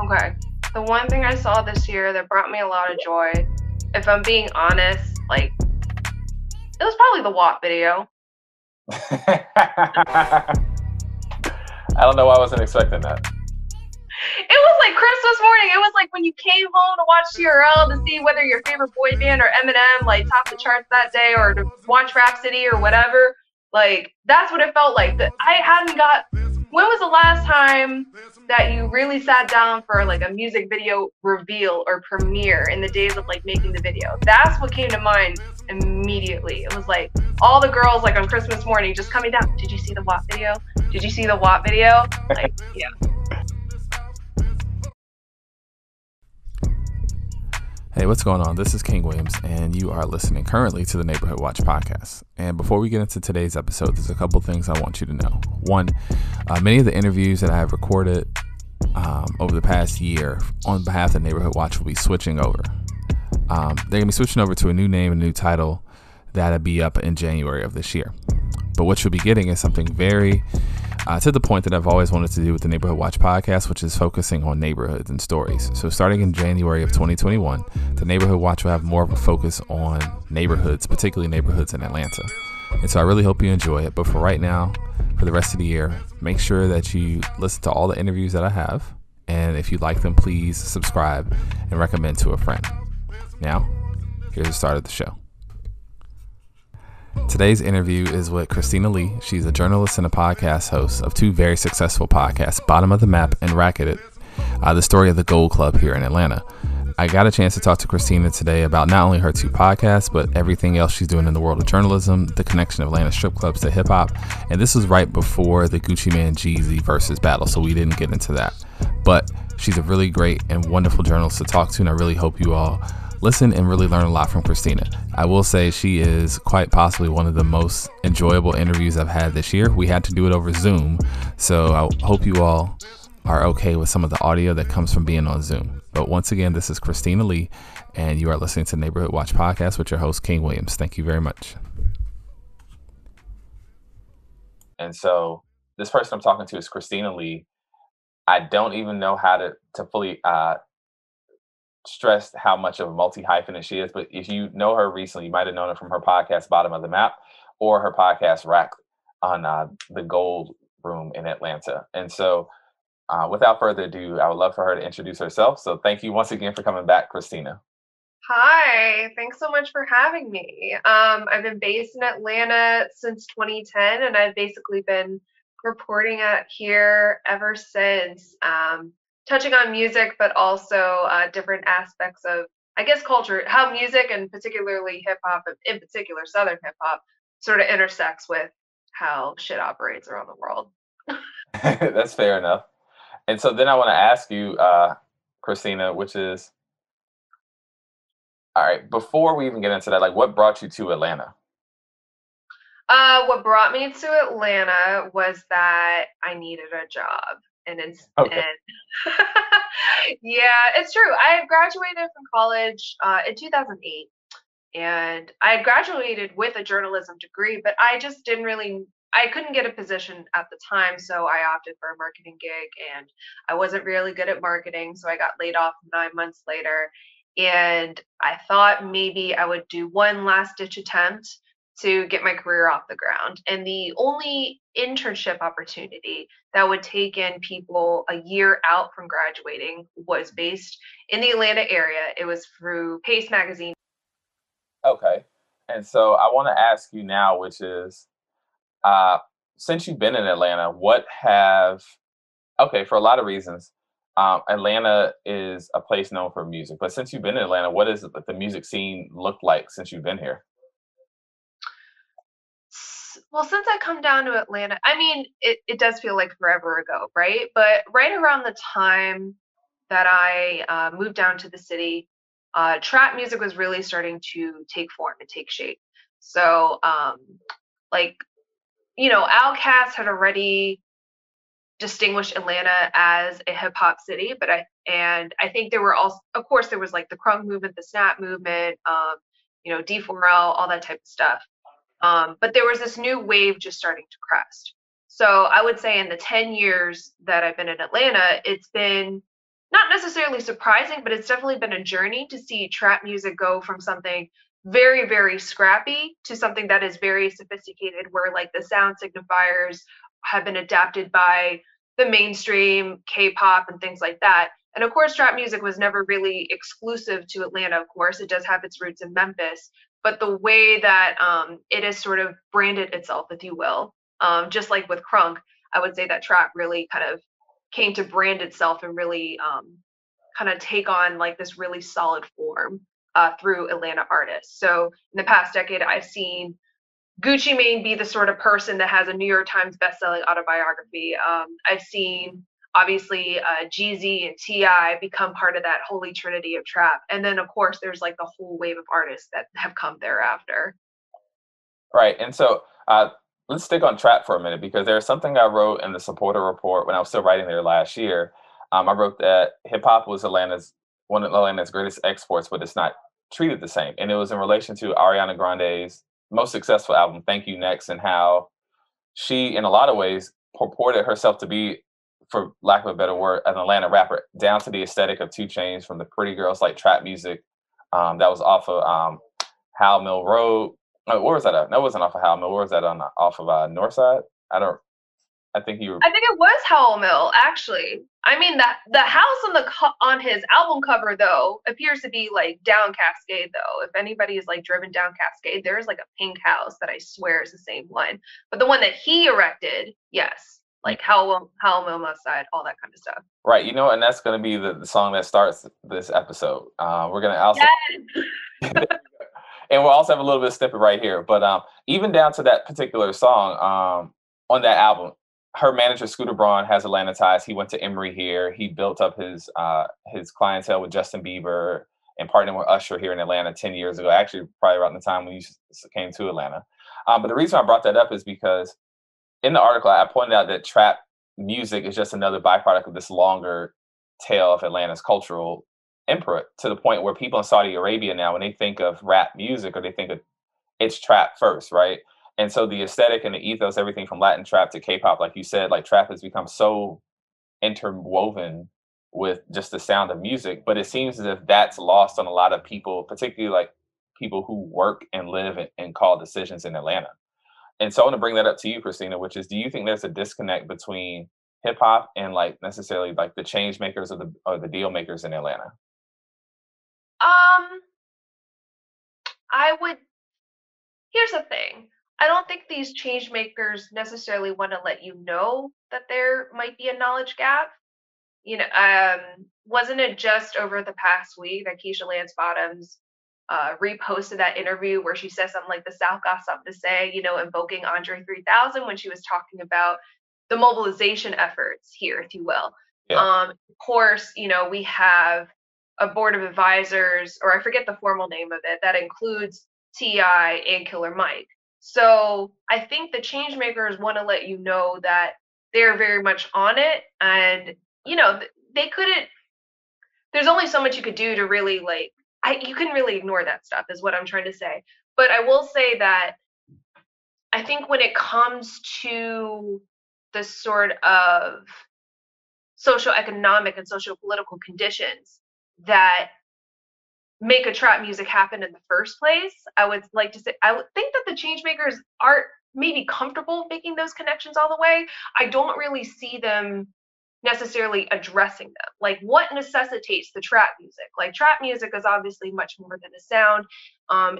Okay. The one thing I saw this year that brought me a lot of joy, if I'm being honest, like, it was probably the WAP video. I don't know why I wasn't expecting that. It was like Christmas morning. It was like when you came home to watch TRL to see whether your favorite boy band or Eminem like topped the charts that day, or to watch Rhapsody or whatever. Like, that's what it felt like. That I hadn't got. When was the last time that you really sat down for like a music video reveal or premiere in the days of like making the video? That's what came to mind immediately. It was like all the girls like on Christmas morning just coming down. Did you see the WAP video? Did you see the WAP video? Like, yeah. Hey, what's going on? This is King Williams, and you are listening currently to the Neighborhood Watch podcast. And before we get into today's episode, there's a couple things I want you to know. One, many of the interviews that I have recorded over the past year on behalf of the Neighborhood Watch will be switching over. They're going to be switching over to a new name, a new title that'll be up in January of this year. But what you'll be getting is something very to the point that I've always wanted to do with the Neighborhood Watch podcast, which is focusing on neighborhoods and stories. So starting in January of 2021, the Neighborhood Watch will have more of a focus on neighborhoods, particularly neighborhoods in Atlanta. And so I really hope you enjoy it. But for right now, for the rest of the year, make sure that you listen to all the interviews that I have. And if you like them, please subscribe and recommend to a friend. Now, here's the start of the show. Today's interview is with Christina Lee. She's a journalist and a podcast host of two very successful podcasts, Bottom of the Map and Racket, the story of the Gold Club here in Atlanta. I got a chance to talk to Christina today about not only her two podcasts, but everything else she's doing in the world of journalism, the connection of Atlanta strip clubs to hip hop. And this was right before the Gucci Mane Jeezy Verzuz battle, so we didn't get into that. But she's a really great and wonderful journalist to talk to, and I really hope you all listen and really learn a lot from Christina. I will say she is quite possibly one of the most enjoyable interviews I've had this year. We had to do it over Zoom, so I hope you all are okay with some of the audio that comes from being on Zoom. But once again, this is Christina Lee, and you are listening to Neighborhood Watch Podcast with your host, King Williams. Thank you very much. And so this person I'm talking to is Christina Lee. I don't even know how to fully stressed how much of a multi-hyphenate she is, but if you know her recently, you might have known her from her podcast Bottom of the Map or her podcast Racket on the Gold Room in Atlanta. And so without further ado, I would love for her to introduce herself. So thank you once again for coming back, Christina. Hi, thanks so much for having me. I've been based in Atlanta since 2010, and I've basically been reporting out here ever since, touching on music, but also different aspects of, I guess, culture, how music and particularly hip hop, in particular Southern hip hop, sort of intersects with how shit operates around the world. That's fair enough. And so then I want to ask you, Christina, which is, all right, before we even get into that, like, what brought you to Atlanta? What brought me to Atlanta was that I needed a job. Okay. And yeah, it's true. I had graduated from college in 2008, and I had graduated with a journalism degree, but I just didn't really, I couldn't get a position at the time, so I opted for a marketing gig, and I wasn't really good at marketing, so I got laid off 9 months later. And I thought maybe I would do one last ditch attempt to get my career off the ground. And the only internship opportunity that would take in people a year out from graduating was based in the Atlanta area. It was through Pace Magazine. Okay. And so I want to ask you now, which is, since you've been in Atlanta, for a lot of reasons, Atlanta is a place known for music, but since you've been in Atlanta, what does the music scene look like since you've been here? Well, since I come down to Atlanta, I mean, it does feel like forever ago, right? But right around the time that I moved down to the city, trap music was really starting to take form and take shape. So, like, Outkast had already distinguished Atlanta as a hip hop city, but I think there were also, of course, there was like the crunk movement, the snap movement, D4L, all that type of stuff. But there was this new wave just starting to crest. So I would say in the 10 years that I've been in Atlanta, it's been not necessarily surprising, but it's definitely been a journey to see trap music go from something very, very scrappy to something that is very sophisticated, where like the sound signifiers have been adapted by the mainstream K-pop and things like that. And of course, trap music was never really exclusive to Atlanta. Of course, it does have its roots in Memphis, but the way that it has sort of branded itself, if you will, just like with crunk, I would say that trap really kind of came to brand itself and really kind of take on like this really solid form through Atlanta artists. So in the past decade, I've seen Gucci Mane be the sort of person that has a New York Times bestselling autobiography. I've seen obviously Jeezy and Ti become part of that holy trinity of trap, and then of course there's like the whole wave of artists that have come thereafter. Right. And so let's stick on trap for a minute because there's something I wrote in the supporter report when I was still writing there last year. I wrote that hip hop was Atlanta's one of Atlanta's greatest exports, but it's not treated the same. And it was in relation to Ariana Grande's most successful album, Thank You Next, and how she, in a lot of ways, purported herself to be, for lack of a better word, an Atlanta rapper, down to the aesthetic of 2 Chainz, from the pretty girls like trap music that was off of Howell Mill Road. No, where was that at? That wasn't off of Howell Mill. Where was that on? Off of Northside? I don't. I think you were. I think it was Howell Mill, actually. I mean, that the house on on his album cover though appears to be like down Cascade though. If anybody is like driven down Cascade, there's like a pink house that I swear is the same one. But the one that he erected, yes, like Howell Mill Must Side, all that kind of stuff. Right, and that's going to be the song that starts this episode. We're going to also, Yes. and we'll also have a little bit of snippet right here. But even down to that particular song on that album, her manager Scooter Braun has Atlanta ties. He went to Emory here. He built up his clientele with Justin Bieber and partnered with Usher here in Atlanta 10 years ago. Actually, probably around the time when you came to Atlanta. But the reason I brought that up is because in the article I pointed out that trap music is just another byproduct of this longer tale of Atlanta's cultural input, to the point where people in Saudi Arabia now, when they think of rap music or they think of, it's trap first, right? And so the aesthetic and the ethos, everything from Latin trap to K-pop, like you said, like trap has become so interwoven with just the sound of music. But it seems as if that's lost on a lot of people, particularly like people who work and live and call decisions in Atlanta. And so I want to bring that up to you, Christina, which is, do you think there's a disconnect between hip hop and like necessarily like the change makers or the deal makers in Atlanta? Um, I would. Here's the thing. I don't think these change makers necessarily want to let you know that there might be a knowledge gap. Wasn't it just over the past week that Keisha Lance Bottoms reposted that interview where she says something like the South got something to say, invoking Andre 3000 when she was talking about the mobilization efforts here, if you will. Yeah. Of course, we have a board of advisors, or I forget the formal name of it, that includes T.I. and Killer Mike. So I think the change makers want to let you know that they're very much on it, and they couldn't. There's only so much you could do to really like. You couldn't really ignore that stuff, is what I'm trying to say. But I will say that I think when it comes to the sort of social economic and social political conditions that make a trap music happen in the first place, I would like to say I would think that the change makers aren't maybe comfortable making those connections all the way. I don't really see them necessarily addressing them. Like, what necessitates the trap music? Like, trap music is obviously much more than a sound.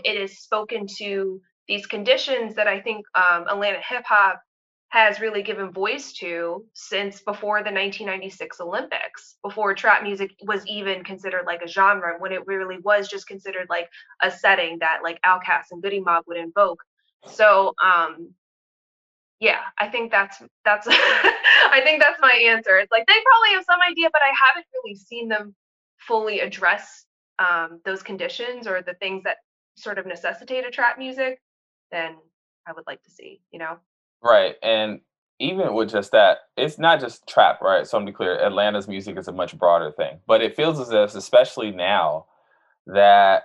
It is spoken to these conditions that I think Atlanta hip hop has really given voice to since before the 1996 Olympics, before trap music was even considered like a genre, when it really was just considered like a setting that like Outkast and Goody Mob would invoke. So yeah, I think that's I think that's my answer. It's like they probably have some idea, but I haven't really seen them fully address those conditions or the things that sort of necessitate a trap music. Then I would like to see. Right. And even with just that, it's not just trap, right? So to be clear, Atlanta's music is a much broader thing. But it feels as if, especially now, that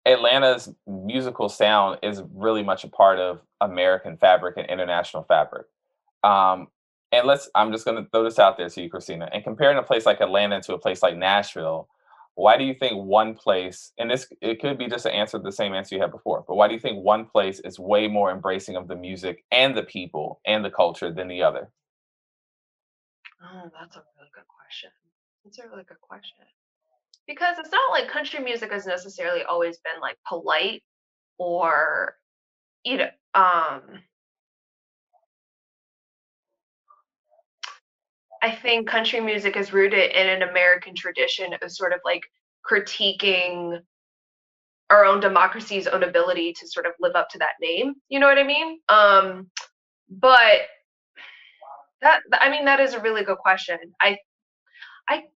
Atlanta's musical sound is really much a part of American fabric and international fabric. Um, And I'm just going to throw this out there to you, Christina, and comparing a place like Atlanta to a place like Nashville, why do you think one place, and it could be just an answer, the same answer you had before, but why do you think one place is way more embracing of the music and the people and the culture than the other? Oh, that's a really good question. That's a really good question. Because it's not like country music has necessarily always been like polite or, you know, I think country music is rooted in an American tradition of sort of like critiquing our own democracy's own ability to sort of live up to that name. You know what I mean? But I mean, that is a really good question. I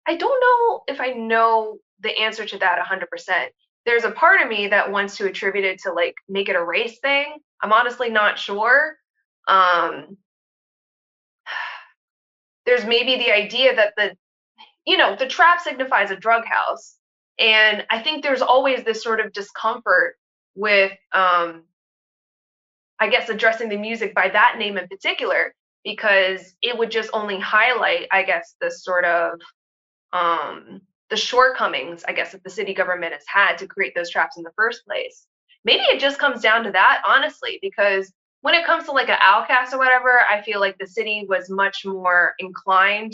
don't know if I know the answer to that 100%. There's a part of me that wants to attribute it to like make it a race thing. I'm honestly not sure. Um, there's maybe the idea that the trap signifies a drug house, and I think there's always this sort of discomfort with I guess addressing the music by that name in particular, because it would just only highlight, I guess, this sort of um, the shortcomings, I guess, that the city government has had to create those traps in the first place. Maybe it just comes down to that, honestly, because when it comes to like an outcast or whatever, I feel like the city was much more inclined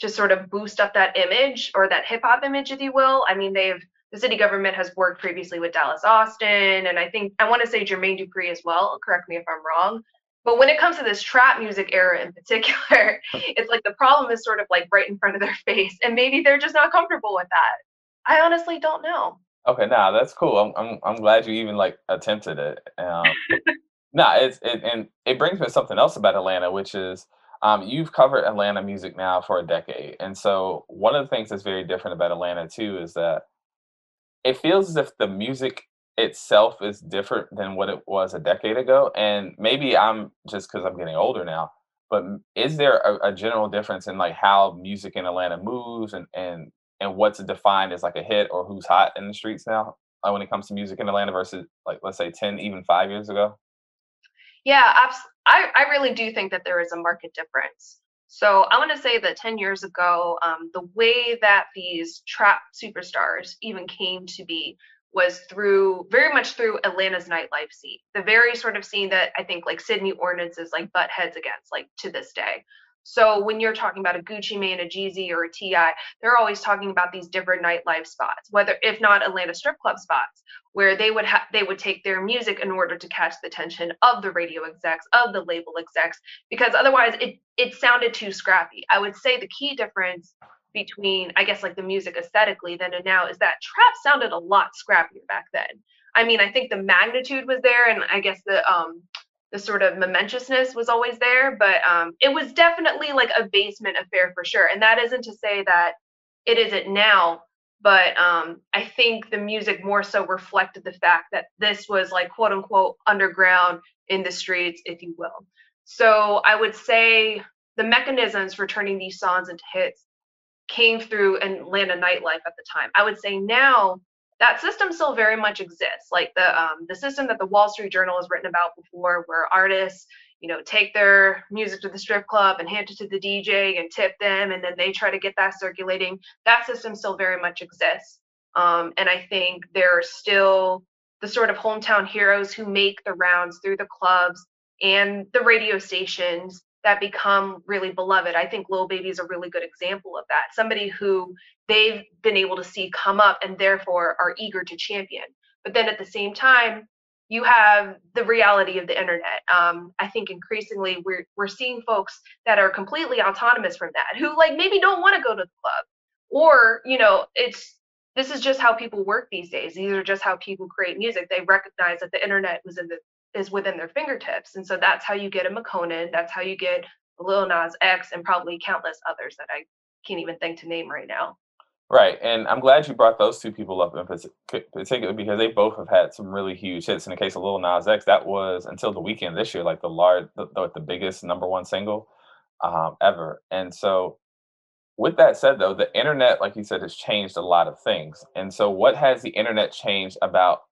to sort of boost up that image, or that hip hop image, if you will. I mean, the city government has worked previously with Dallas Austin, and I want to say Jermaine Dupri as well. Correct me if I'm wrong. But when it comes to this trap music era in particular, it's like the problem is sort of like right in front of their face, and maybe they're just not comfortable with that. I honestly don't know. Okay, nah, that's cool. I'm glad you even like attempted it. Nah, and it brings me to something else about Atlanta, which is you've covered Atlanta music now for a decade, and so one of the things that's very different about Atlanta too is that it feels as if the music itself is different than what it was a decade ago, and maybe I'm just because 'cause I'm getting older now, but is there a general difference in, like, how music in Atlanta moves and what's defined as, like, a hit or who's hot in the streets now, when it comes to music in Atlanta versus, like, let's say 10, even 5 years ago? Yeah, I really do think that there is a market difference. So I want to say that 10 years ago, the way that these trap superstars even came to be was through very much through Atlanta's nightlife scene. The very sort of scene that I think like Sydney ordinances like butt heads against, like to this day. So when you're talking about a Gucci Mane, a Jeezy, or a Ti, they're always talking about these different nightlife spots, whether if not Atlanta strip club spots, where they would take their music in order to catch the attention of the radio execs, of the label execs, because otherwise it sounded too scrappy. I would say the key difference between, I guess, like the music aesthetically then and now is that trap sounded a lot scrappier back then. I mean, I think the magnitude was there, and I guess the sort of momentousness was always there, but it was definitely like a basement affair for sure. And that isn't to say that it isn't now, but I think the music more so reflected the fact that this was like quote unquote underground in the streets, if you will. So I would say the mechanisms for turning these songs into hits came through Atlanta nightlife at the time. I would say now that system still very much exists, like the system that the Wall Street Journal has written about before, where artists, take their music to the strip club and hand it to the DJ and tip them, and then they try to get that circulating. That system still very much exists, and I think there are still the sort of hometown heroes who make the rounds through the clubs and the radio stations that become really beloved. I think Lil Baby is a really good example of that. Somebody who they've been able to see come up and therefore are eager to champion. But then at the same time, you have the reality of the internet. I think increasingly we're seeing folks that are completely autonomous from that, who like maybe don't want to go to the club, or it's this is just how people work these days. These are just how people create music. They recognize that the internet is within their fingertips, and so that's how you get a McConan. That's how you get Lil Nas X, and probably countless others that I can't even think to name right now. Right, and I'm glad you brought those 2 people up in particular because they both have had some really huge hits. In the case of Lil Nas X, that was until the weekend this year, like the biggest number 1 single, ever. And so, with that said, though, the internet, like you said, has changed a lot of things. And so, what has the internet changed about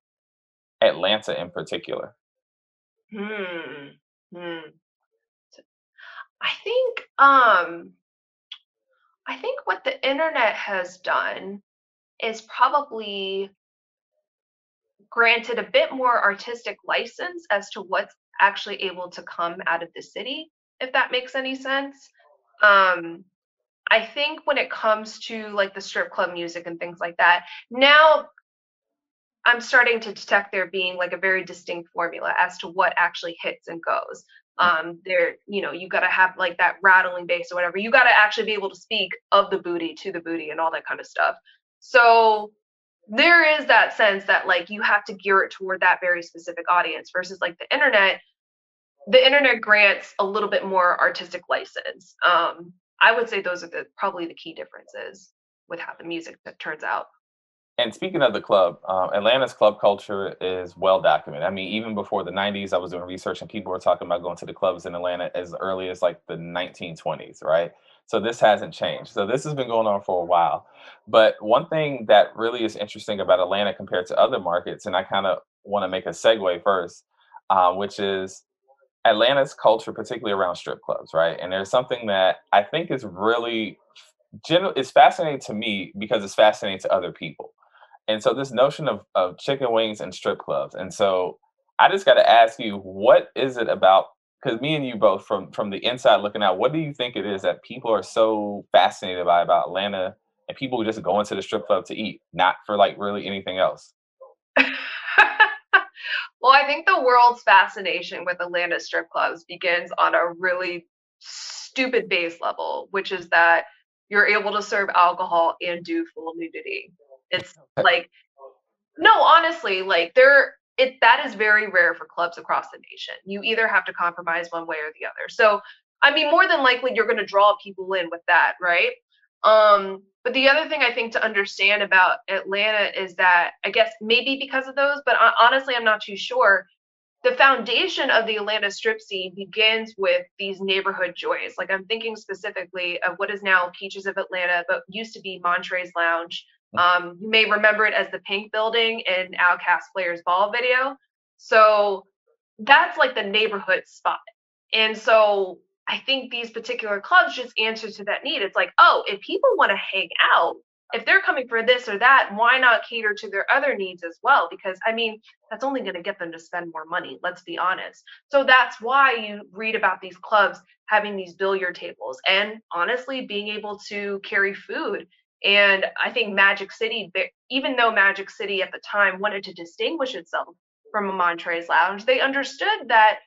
Atlanta in particular? Hmm. Hmm. I think I think what the internet has done is probably granted a bit more artistic license as to what's actually able to come out of the city, if that makes any sense. Um, I think when it comes to like the strip club music and things like that, now I'm starting to detect there being like a very distinct formula as to what actually hits and goes. There, you got to have like that rattling bass or whatever. You got to actually be able to speak of the booty to the booty and all that kind of stuff. So there is that sense that like you have to gear it toward that very specific audience versus like the internet. The internet grants a little bit more artistic license. I would say those are probably the key differences with how the music that turns out. And speaking of the club, Atlanta's club culture is well documented. I mean, even before the 90s, I was doing research and people were talking about going to the clubs in Atlanta as early as like the 1920s, right? So this hasn't changed. So this has been going on for a while. But one thing that really is interesting about Atlanta compared to other markets, and I kind of want to make a segue first, which is Atlanta's culture, particularly around strip clubs, right? And there's something that I think is really it's fascinating to me because it's fascinating to other people. And so this notion of chicken wings and strip clubs. And so I just got to ask you, what is it about? Because me and you both, from the inside looking out, what do you think it is that people are so fascinated by about Atlanta and people who just go into the strip club to eat, not for like really anything else? Well, I think the world's fascination with Atlanta strip clubs begins on a really stupid base level, which is that you're able to serve alcohol and do full nudity. It's like, no, honestly, like that is very rare for clubs across the nation. You either have to compromise one way or the other. So, I mean, more than likely you're going to draw people in with that, right? But the other thing I think to understand about Atlanta is that I guess maybe because of those, but honestly, I'm not too sure. The foundation of the Atlanta strip scene begins with these neighborhood joys. Like I'm thinking specifically of what is now Peaches of Atlanta, but used to be Montrez Lounge. You may remember it as the Pink Building in Outkast Players Ball video. So that's like the neighborhood spot. And so I think these particular clubs just answer to that need. It's like, oh, if people want to hang out, if they're coming for this or that, why not cater to their other needs as well? Because I mean, that's only going to get them to spend more money, let's be honest. So that's why you read about these clubs having these billiard tables and honestly being able to carry food. And I think Magic City, even though Magic City at the time wanted to distinguish itself from a Montrez Lounge, they understood that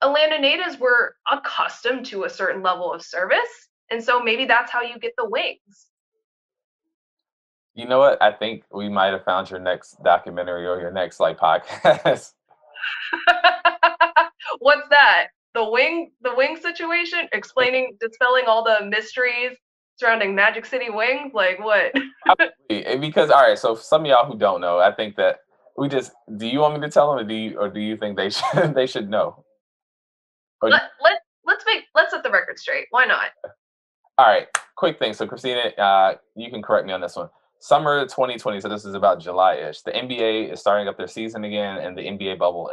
Atlanta natives were accustomed to a certain level of service. And so maybe that's how you get the wings. You know what? I think we might have found your next documentary or your next like podcast. What's that? The wing situation? Explaining, dispelling all the mysteries surrounding Magic City wings? Like what? Probably. Because all right, so for some of y'all who don't know, I think that we just do you want me to tell them or do you think they should they should know? Or Let's set the record straight. Why not? all right, quick thing. So Christina, you can correct me on this one. Summer 2020, so this is about July-ish. The NBA is starting up their season again in the NBA bubble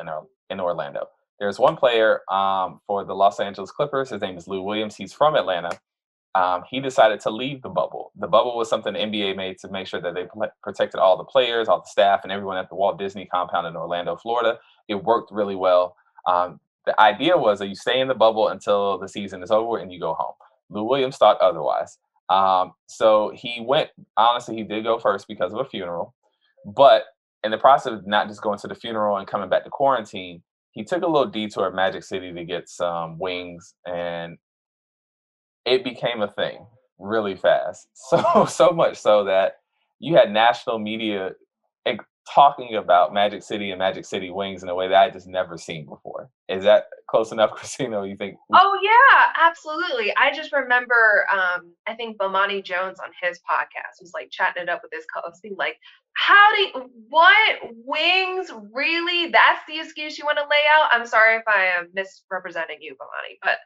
in Orlando. There's one player for the Los Angeles Clippers. His name is Lou Williams. He's from Atlanta. He decided to leave the bubble. The bubble was something the NBA made to make sure that they protected all the players, all the staff, and everyone at the Walt Disney compound in Orlando, Florida. It worked really well. The idea was that you stay in the bubble until the season is over and you go home. Lou Williams thought otherwise. So he went, honestly, he did go first because of a funeral. But in the process of not just going to the funeral and coming back to quarantine, he took a little detour at Magic City to get some wings, and it became a thing really fast. So much so that you had national media talking about Magic City and Magic City wings in a way that I just never seen before. Is that close enough, Christina? You think? Oh yeah, absolutely. I just remember I think Bomani Jones on his podcast was like chatting it up with his co-host, being like, what wings really? That's the excuse you want to lay out? I'm sorry if I am misrepresenting you, Bomani, but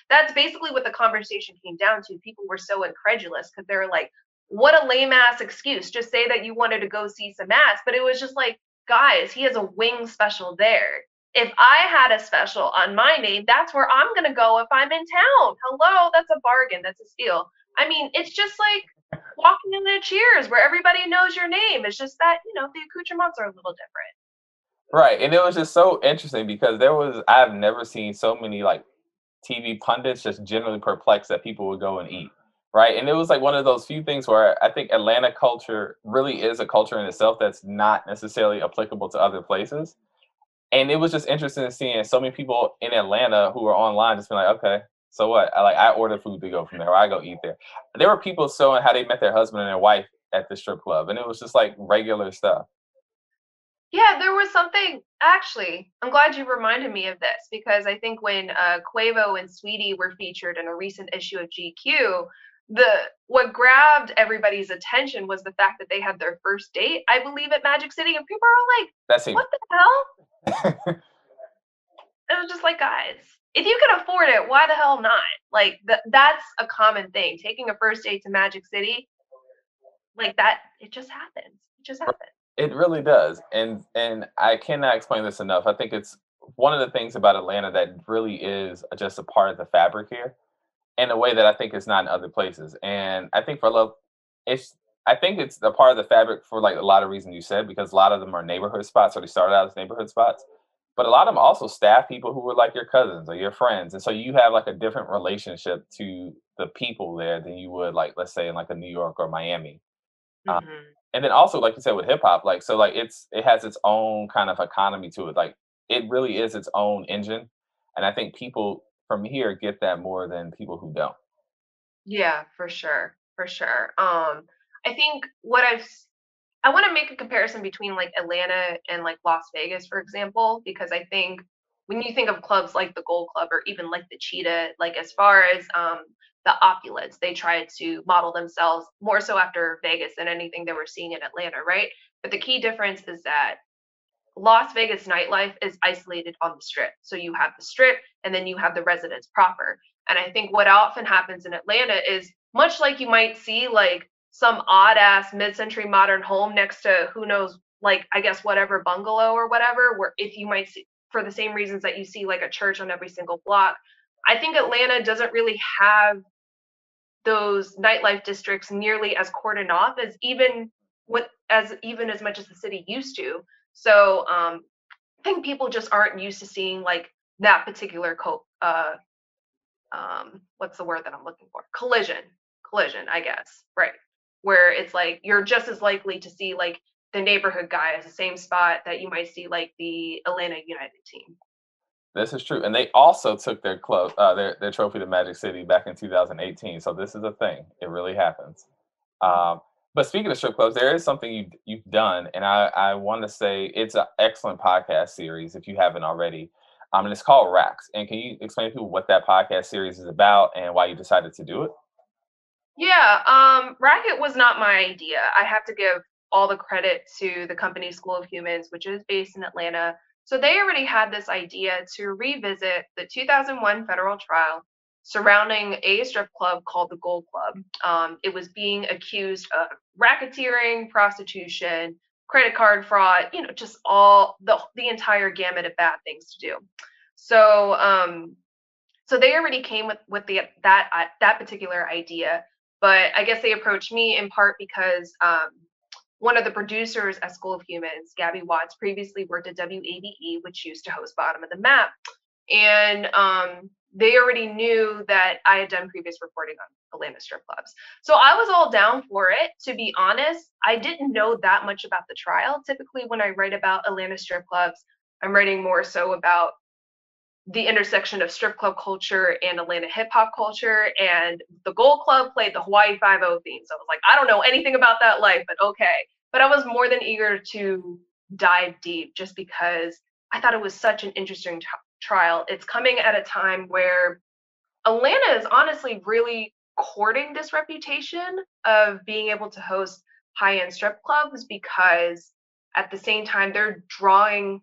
that's basically what the conversation came down to. People were so incredulous because they were like, what a lame ass excuse. Just say that you wanted to go see some ass. But it was just like, guys, he has a wing special there. if I had a special on my name, that's where I'm going to go if I'm in town. Hello, that's a bargain. That's a steal. I mean, it's just like walking into Cheers where everybody knows your name. It's just that, the accoutrements are a little different. Right. And it was just so interesting because I've never seen so many like TV pundits just generally perplexed that people would go and eat. Right. And it was like one of those few things where I think Atlanta culture really is a culture in itself that's not necessarily applicable to other places. And it was just interesting seeing so many people in Atlanta who were online just being like, okay, so what? I order food to go from there, or I go eat there. There were people showing how they met their husband and their wife at the strip club, and it was just like regular stuff. Yeah, there was something actually. I'm glad you reminded me of this because I think when Quavo and Sweetie were featured in a recent issue of GQ, the what grabbed everybody's attention was the fact that they had their first date, I believe, at Magic City, and people are like, That seemed "What the hell?" It was just like, guys, if you can afford it, why the hell not? Like that's a common thing. Taking a first date to Magic City, like that, it just happens. It just happens. it really does, and I cannot explain this enough. I think it's one of the things about Atlanta that really is just a part of the fabric here in a way that I think is not in other places. And I think for love, it's I think it's a part of the fabric for like a lot of reasons you said because a lot of them are neighborhood spots or they started out as neighborhood spots, but a lot of them also staff people who were like your cousins or your friends, and so you have like a different relationship to the people there than you would like let's say in like a New York or Miami. Um, Hmm. and then also like you said with hip hop, like so like it has its own kind of economy to it. Like it really is its own engine, and I think people from here get that more than people who don't. Yeah, for sure, for sure. I think I want to make a comparison between like Atlanta and like Las Vegas, for example, because I think when you think of clubs like the Gold Club or even like the Cheetah, like as far as the opulence, they tried to model themselves more so after Vegas than anything they were seeing in Atlanta, right? But the key difference is that Las Vegas nightlife is isolated on the strip. So you have the strip and then you have the residence proper. And I think what often happens in Atlanta is much like you might see like some odd ass mid-century modern home next to who knows, like I guess whatever bungalow or whatever, where if you might see for the same reasons that you see like a church on every single block. I think Atlanta doesn't really have those nightlife districts nearly as cordoned off as even as much as the city used to. So I think people just aren't used to seeing like that particular what's the word that I'm looking for? Collision, I guess, right? Where it's like you're just as likely to see like the neighborhood guy as the same spot that you might see like the Atlanta United team. This is true, and they also took their trophy to Magic City back in 2018. So this is a thing; it really happens. Um, but speaking of strip clubs, there is something you've done, and I want to say it's an excellent podcast series if you haven't already. And it's called Racks. And can you explain to people what that podcast series is about and why you decided to do it? Yeah, Racket was not my idea. I have to give all the credit to the company School of Humans, which is based in Atlanta. So they already had this idea to revisit the 2001 federal trial surrounding a strip club called the Gold Club. It was being accused of racketeering, prostitution, credit card fraud, just all the entire gamut of bad things to do. So so they already came with that particular idea, but I guess they approached me in part because one of the producers at School of Humans, Gabby Watts, previously worked at WABE, which used to host Bottom of the Map, and they already knew that I had done previous reporting on Atlanta strip clubs. So I was all down for it. To be honest, I didn't know that much about the trial. Typically, when I write about Atlanta strip clubs, I'm writing more so about the intersection of strip club culture and Atlanta hip hop culture. And the Gold Club played the Hawaii 5 theme. So I was like, I don't know anything about that life, but okay. But I was more than eager to dive deep just because I thought it was such an interesting trial. It's coming at a time where Atlanta is honestly really courting this reputation of being able to host high end strip clubs because at the same time they're drawing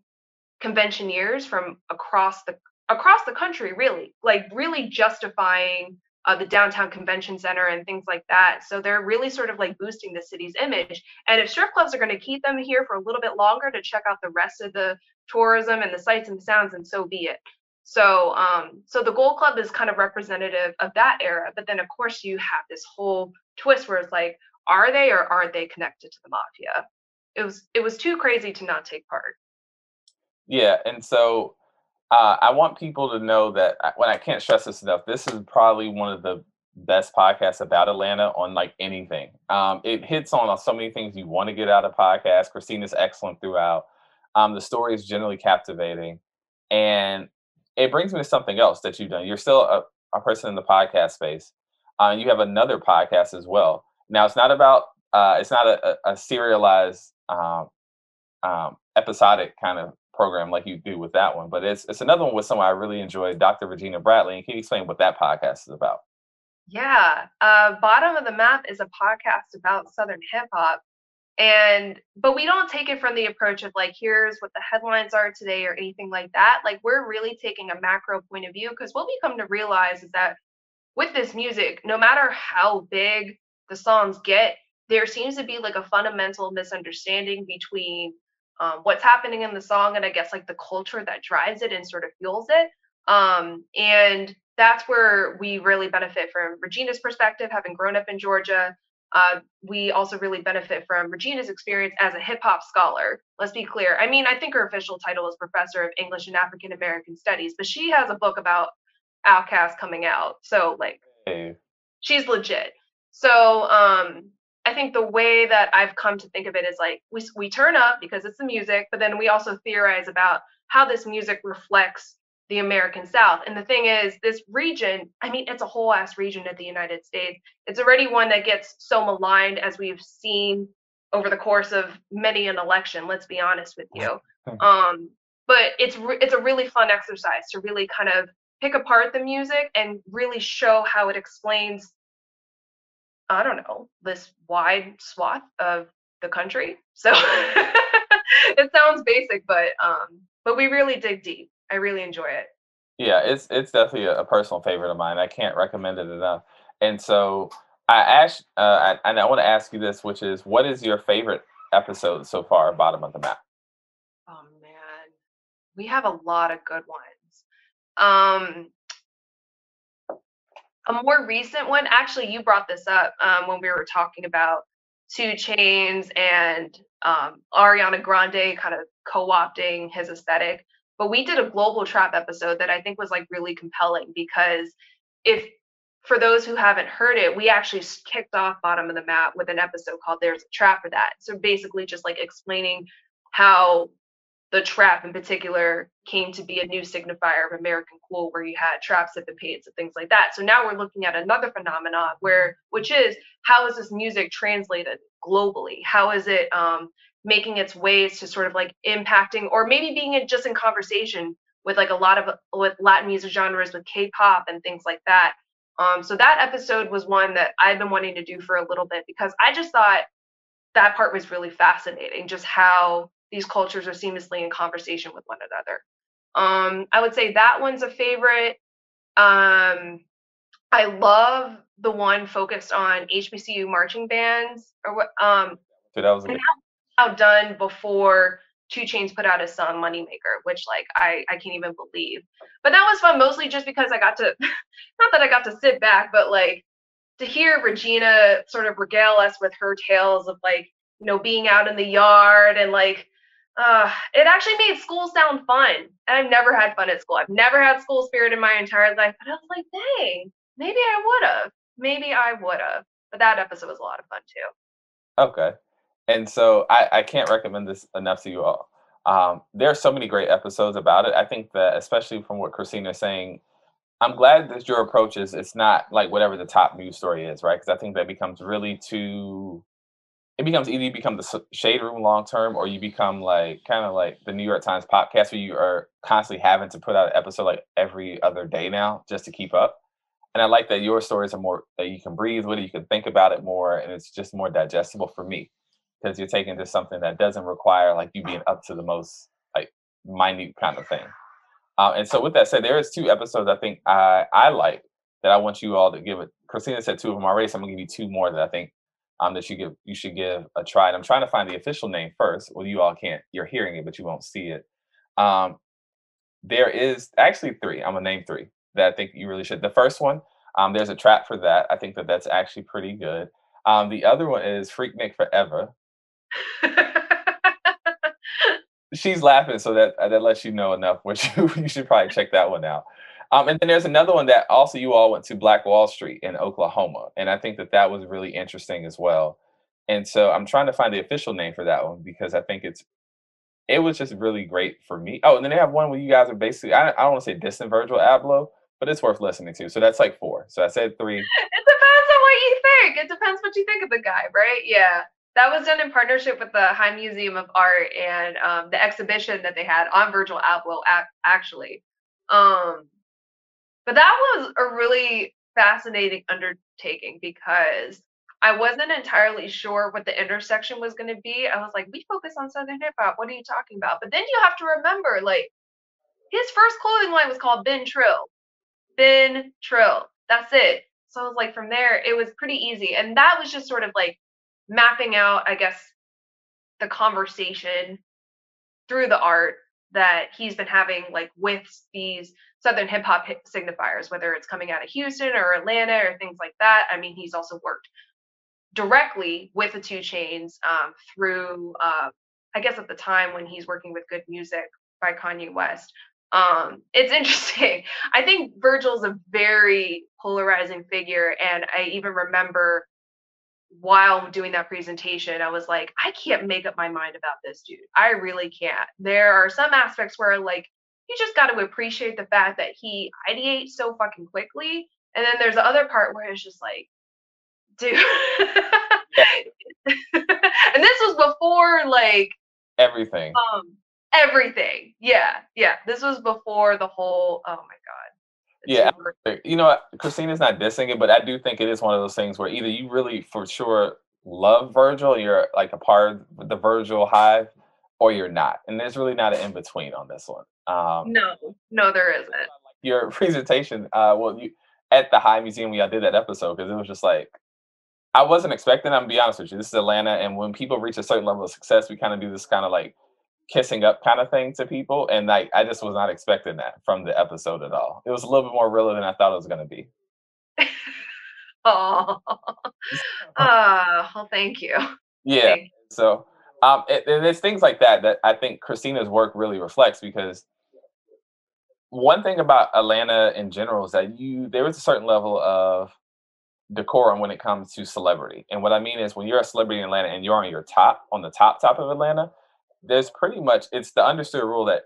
conventioneers from across the country, really, like really justifying the downtown convention center and things like that. So they're really sort of like boosting the city's image. And if strip clubs are going to keep them here for a little bit longer to check out the rest of the tourism and the sights and sounds, and so be it. So, so the Gold Club is kind of representative of that era. But then, of course, you have this whole twist where it's like, are they or aren't they connected to the mafia? It was too crazy to not take part. Yeah, and so I want people to know that when I can't stress this enough, this is probably one of the best podcasts about Atlanta on like anything. It hits on so many things you want to get out of podcasts. Christina's excellent throughout. The story is generally captivating, and it brings me to something else that you've done. You're still a person in the podcast space. You have another podcast as well. Now it's not about it's not a serialized episodic kind of program like you do with that one, but it's another one with someone I really enjoy, Dr. Regina Bradley. And can you explain what that podcast is about? Yeah, Bottom of the Map is a podcast about Southern hip hop, and but we don't take it from the approach of like, here's what the headlines are today or anything like that. Like we're really taking a macro point of view because what we come to realize is that with this music, no matter how big the songs get, there seems to be like a fundamental misunderstanding between what's happening in the song and I guess like the culture that drives it and sort of fuels it. And that's where we really benefit from Regina's perspective, having grown up in Georgia. We also really benefit from Regina's experience as a hip hop scholar. Let's be clear. I mean, I think her official title is Professor of English and African American Studies, but she has a book about Outkast coming out. So like Hey. she's legit. So I think the way that I've come to think of it is like we turn up because it's the music, but then we also theorize about how this music reflects the American South. And the thing is, this region, I mean, it's a whole ass region of the United States. It's already one that gets so maligned as we've seen over the course of many an election. Let's be honest with you. Um, but it's a really fun exercise to really kind of pick apart the music and really show how it explains, I don't know, this wide swath of the country. So it sounds basic, but we really dig deep. I really enjoy it. Yeah, it's definitely a personal favorite of mine. I can't recommend it enough. And so I asked, and I want to ask you this, which is, what is your favorite episode so far, Bottom of the Map? Oh man, we have a lot of good ones. Um, a more recent one, actually, you brought this up when we were talking about Two Chains and Ariana Grande kind of co-opting his aesthetic. But we did a global trap episode that I think was like really compelling because if for those who haven't heard it, we actually kicked off Bottom of the Map with an episode called There's a Trap for That. So basically just like explaining how the trap in particular came to be a new signifier of American cool, where you had trap sycopates and things like that. So now we're looking at another phenomenon which is how is this music translated globally? How is it making its ways to sort of like impacting, or maybe being just in conversation with like a lot of with Latin music genres, with K-pop and things like that. So that episode was one that I've been wanting to do for a little bit because I just thought that part was really fascinating, just how these cultures are seamlessly in conversation with one another. I would say that one's a favorite. I love the one focused on HBCU marching bands, or what, So that was a and good. how done before Two Chains put out his song Moneymaker, which like I can't even believe. But that was fun mostly just because I got to, not that I got to sit back, but like to hear Regina sort of regale us with her tales of like, being out in the yard and like, it actually made school sound fun. And I've never had fun at school. I've never had school spirit in my entire life. But I was like, dang, maybe I would have. Maybe I would have. But that episode was a lot of fun too. Okay. And so I can't recommend this enough to you all. There are so many great episodes about it. I think that, especially from what Christina is saying, I'm glad that your approach is it's not like whatever the top news story is, right? Because I think that becomes really too. It becomes either you become the shade room long term, or you become like kind of like the New York Times podcast, where you are constantly having to put out an episode like every other day now just to keep up. And I like that your stories are more that you can breathe with it, you can think about it more, and it's just more digestible for me because you're taking to something that doesn't require like you being up to the most like minute kind of thing. And so with that said, there is two episodes I think I like. that I want you all to give it. Christina said two of them already, so I'm gonna give you two more that I think that you should give a try. And I'm trying to find the official name first. Well, you all can't. You're hearing it, but you won't see it. Um, there is actually three. I'm gonna name three that I think you really should. The first one, there's a trap for that. I think that that's actually pretty good. The other one is Freaknik Forever. She's laughing, so that lets you know enough. Which you should probably check that one out. And then there's another one that also you all went to Black Wall Street in Oklahoma, and I think that that was really interesting as well. And so I'm trying to find the official name for that one because I think it was just really great for me. Oh, and then they have one where you guys are basically I don't want to say distant Virgil Abloh, but it's worth listening to. So that's like four. So I said three. It depends on what you think. It depends what you think of the guy, right? Yeah. That was done in partnership with the High Museum of Art and the exhibition that they had on Virgil Abloh, actually. Um, but that was a really fascinating undertaking because I wasn't entirely sure what the intersection was going to be. I was like, we focus on Southern hip hop. What are you talking about? But then you have to remember, like, his first clothing line was called Ben Trill. Ben Trill. That's it. So I was like, from there, it was pretty easy. And that was just sort of like mapping out, I guess, the conversation through the art that he's been having, like with these Southern hip hop signifiers, whether it's coming out of Houston or Atlanta or things like that. I mean, he's also worked directly with the Two Chains through, I guess, at the time when he's working with Good Music by Kanye West. It's interesting. I think Virgil's a very polarizing figure, and I even remember while doing that presentation, I was like, I can't make up my mind about this dude. I really can't. There are some aspects where, like, you just got to appreciate the fact that he ideates so fucking quickly, and then there's the other part where it's just like, dude. Yeah, And this was before like everything. um everything. Yeah, yeah. This was before the whole oh my god. The Yeah, two birds. you know what? Christina's not dissing it, but I do think it is one of those things where either you really for sure love Virgil, you're like a part of the Virgil hive, or you're not. And there's really not an in between on this one. No, no, there isn't. Your presentation, well, you at the High Museum, we all did that episode because it was just like I wasn't expecting. I'm gonna be honest with you. This is Atlanta, and when people reach a certain level of success, we kind of do this kind of like kissing up kind of thing to people, and like I just was not expecting that from the episode at all. It was a little bit more real than I thought it was gonna be. Oh, well, thank you. Yeah. Thank So, and it's things like that that I think Christina's work really reflects because one thing about Atlanta in general is that there is a certain level of decorum when it comes to celebrity. And what I mean is when you're a celebrity in Atlanta and you're on the top of Atlanta, there's pretty much it's the understood rule that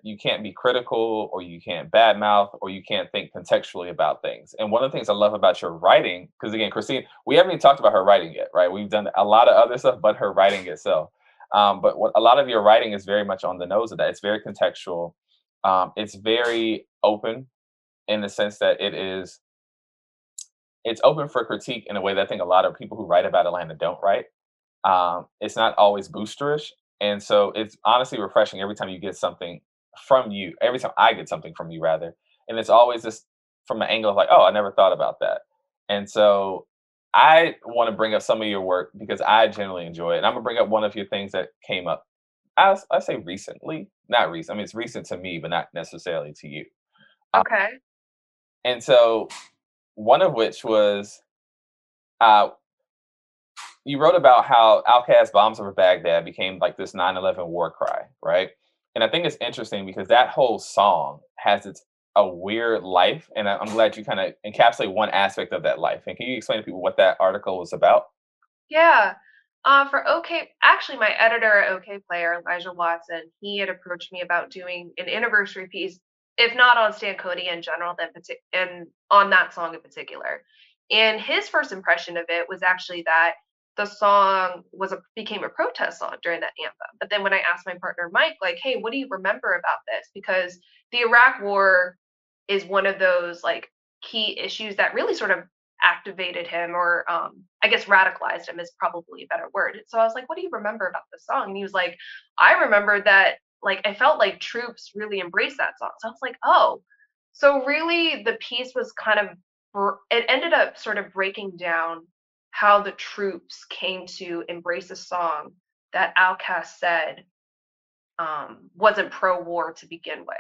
you can't be critical or you can't badmouth or you can't think contextually about things. And one of the things I love about your writing, because again, Christine, we haven't even talked about her writing yet, right? We've done a lot of other stuff, but her writing itself. But what a lot of your writing is very much on the nose of that. It's very contextual. It's very open in the sense that it's open for critique in a way that I think a lot of people who write about Atlanta don't write. It's not always boosterish, and so it's honestly refreshing every time you get something from you. Every time I get something from you, rather, and it's always this from an angle of like, oh, I never thought about that. And so I want to bring up some of your work because I generally enjoy it. And I'm gonna bring up one of your things that came up. I say recently, not recent. I mean, it's recent to me, but not necessarily to you. you. Uh, Okay. and so one of which was uh, you wrote about how Outkast bombs over Baghdad became like this 9/11 war cry, right? And I think it's interesting because that whole song has a weird life, and I'm glad you kind of encapsulate one aspect of that life. And can you explain to people what that article was about? Yeah. For OK, actually, my editor at OK Player, Elijah Watson, he had approached me about doing an anniversary piece, if not on Stan Cody in general, then and on that song in particular. And his first impression of it was actually that the song became a protest song during that anthem. But then when I asked my partner Mike, like, hey, what do you remember about this? Because the Iraq War is one of those like key issues that really sort of activated him or I guess radicalized him is probably a better word. So I was like, what do you remember about this song? And he was like, I remember that like I felt like troops really embraced that song. So I was like, oh, so really the piece was kind of it ended up sort of breaking down how the troops came to embrace a song that Outkast said wasn't pro-war to begin with.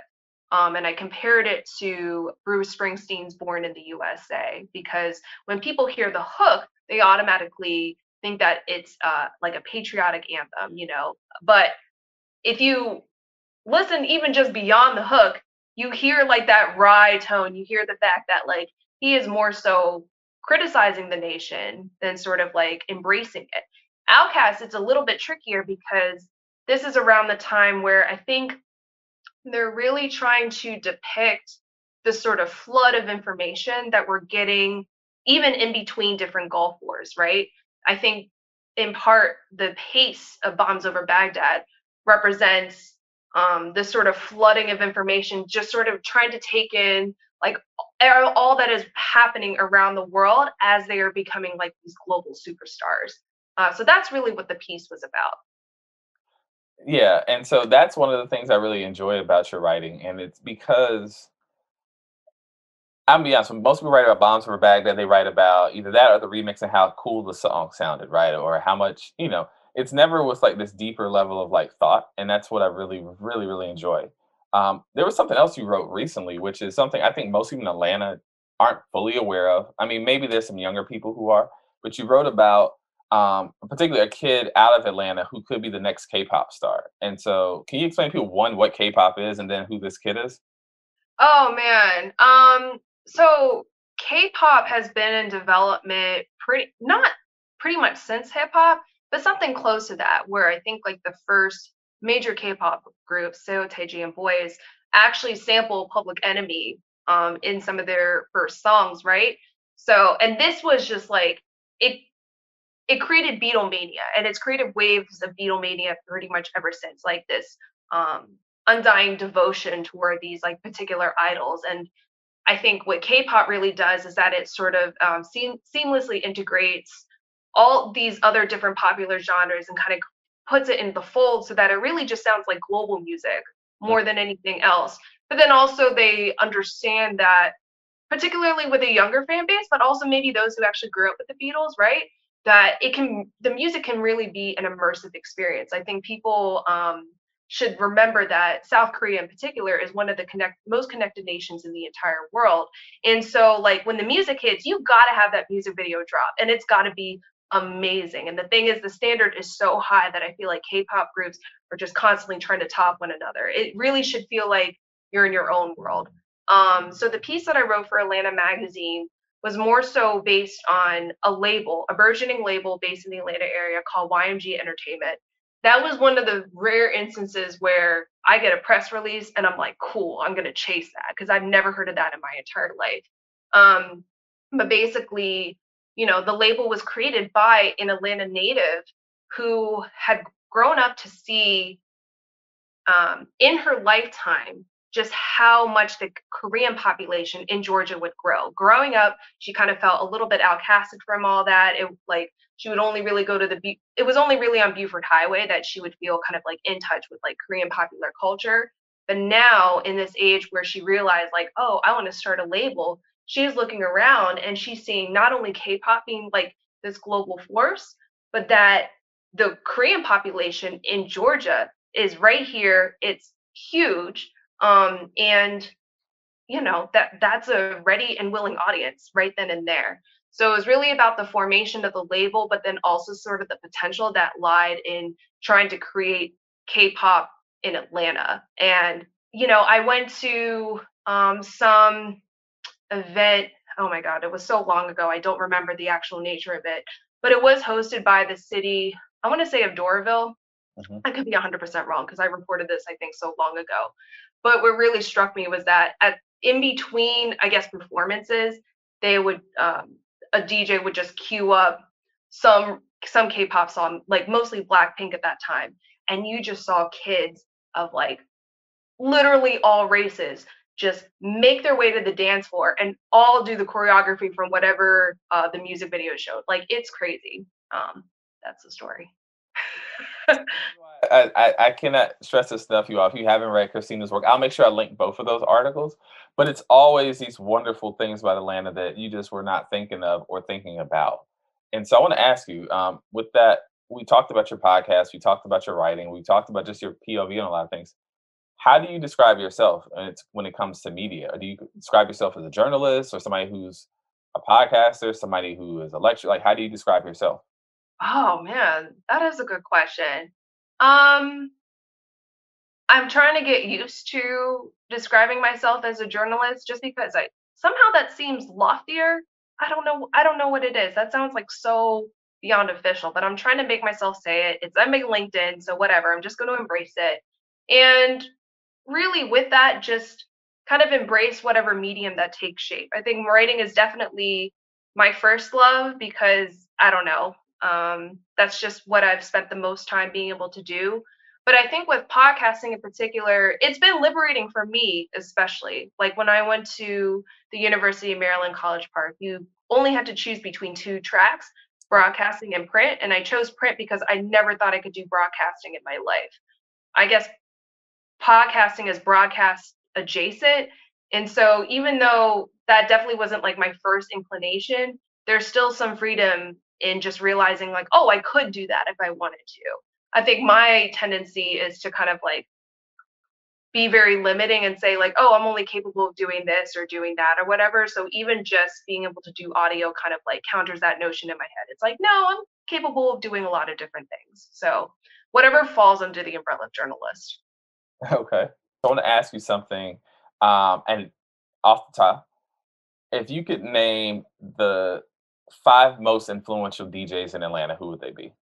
And I compared it to Bruce Springsteen's Born in the USA, because when people hear the hook, they automatically think that it's like a patriotic anthem, you know. But if you listen even just beyond the hook, you hear like that wry tone. You hear the fact that like he is more so criticizing the nation than sort of like embracing it. Outcast, it's a little bit trickier because this is around the time where I think they're really trying to depict the sort of flood of information that we're getting even in between different Gulf wars, right? I think in part the pace of Bombs Over Baghdad represents this sort of flooding of information, just sort of trying to take in like all that is happening around the world as they are becoming like these global superstars. So that's really what the piece was about. Yeah, and so that's one of the things I really enjoy about your writing, and it's because I'm gonna be honest, when most people write about Bombs for Baghdad, they write about either that or the remix and how cool the song sounded, right? Or how much, it's never with like this deeper level of like thought, and that's what I really, really, really enjoy. There was something else you wrote recently, which is something I think most people in Atlanta aren't fully aware of. I mean, maybe there's some younger people who are, but you wrote about particularly a kid out of Atlanta who could be the next K-pop star. And so, can you explain to people one what K-pop is, and then who this kid is? Oh man. So K-pop has been in development not pretty much since hip hop, but something close to that, where I think like the first major K-pop groups, Seo Taiji and Boys, actually sample Public Enemy in some of their first songs, right? So, and this was just like it it created Beatlemania, and it's created waves of Beatlemania pretty much ever since, like this um undying devotion toward these like particular idols. And I think what K-pop really does is that it sort of seamlessly integrates all these other different popular genres and kind of puts it in the fold so that it really just sounds like global music more than anything else. But then also they understand that, particularly with a younger fan base, but also maybe those who actually grew up with the Beatles, right? That the music can really be an immersive experience. I think people should remember that South Korea in particular is one of the most connected nations in the entire world. And so like when the music hits, you got to have that music video drop, and it's got to be amazing. And the thing is, the standard is so high that I feel like K-pop groups are just constantly trying to top one another. It really should feel like you're in your own world. So the piece that I wrote for Atlanta Magazine was more so based on a burgeoning label based in the Atlanta area called YMG Entertainment. That was one of the rare instances where I get a press release and I'm like, cool, I'm gonna chase that because I've never heard of that in my entire life. Um, but basically, the label was created by an Atlanta native who had grown up to see in her lifetime just how much the Korean population in Georgia would grow. Growing up, she kind of felt a little bit outcasted from all that. It like she would only really go to it was only really on Buford Highway that she would feel kind of like in touch with like Korean popular culture. But now in this age where she realized like, oh, I want to start a label, she's looking around and she's seeing not only K-pop being like this global force, but that the Korean population in Georgia is right here. It's huge. And that's a ready and willing audience right then and there. So it was really about the formation of the label, but then also sort of the potential that lied in trying to create K-pop in Atlanta. And I went to some event. Oh my God, it was so long ago. I don't remember the actual nature of it, but it was hosted by the city, I want to say, of Doraville. Mhm. I could be 100% wrong because I reported this, I think, so long ago. But what really struck me was that in between, I guess, performances, they would a DJ would just cue up some K-pop song, like mostly Blackpink at that time, and you just saw kids of like literally all races just make their way to the dance floor and all do the choreography from whatever the music video showed. Like it's crazy. That's the story. I cannot stress this stuff you off. If you haven't read Christina's work, I'll make sure I link both of those articles. But it's always these wonderful things about Atlanta that you just were not thinking of or thinking about. And so I want to ask you, with that, we talked about your podcast, we talked about your writing, we talked about just your POV on a lot of things. How do you describe yourself when it comes to media? Do you describe yourself as a journalist or somebody who's a podcaster, somebody who is a lecturer? Like, how do you describe yourself? Oh man, that is a good question. Um, I'm trying to get used to describing myself as a journalist just because I somehow that seems loftier. I don't know what it is. That sounds like so beyond official, but I'm trying to make myself say it. It's on my LinkedIn, so whatever. I'm just going to embrace it. And really with that, just kind of embrace whatever medium that takes shape. I think writing is definitely my first love because I don't know. That's just what I've spent the most time being able to do. But I think with podcasting in particular, it's been liberating for me, especially. Like when I went to the University of Maryland College Park, you only had to choose between two tracks, broadcasting and print. And I chose print because I never thought I could do broadcasting in my life. I guess podcasting is broadcast adjacent. And so even though that definitely wasn't like my first inclination, there's still some freedom in just realizing like, oh, I could do that if I wanted to. I think my tendency is to kind of like be very limiting and say like, oh, I'm only capable of doing this or doing that or whatever. So even just being able to do audio kind of like counters that notion in my head. It's like, no, I'm capable of doing a lot of different things. So whatever falls under the umbrella of journalist. Okay. So I want to ask you something, and off the top, if you could name the 5 most influential DJs in Atlanta, who would they be?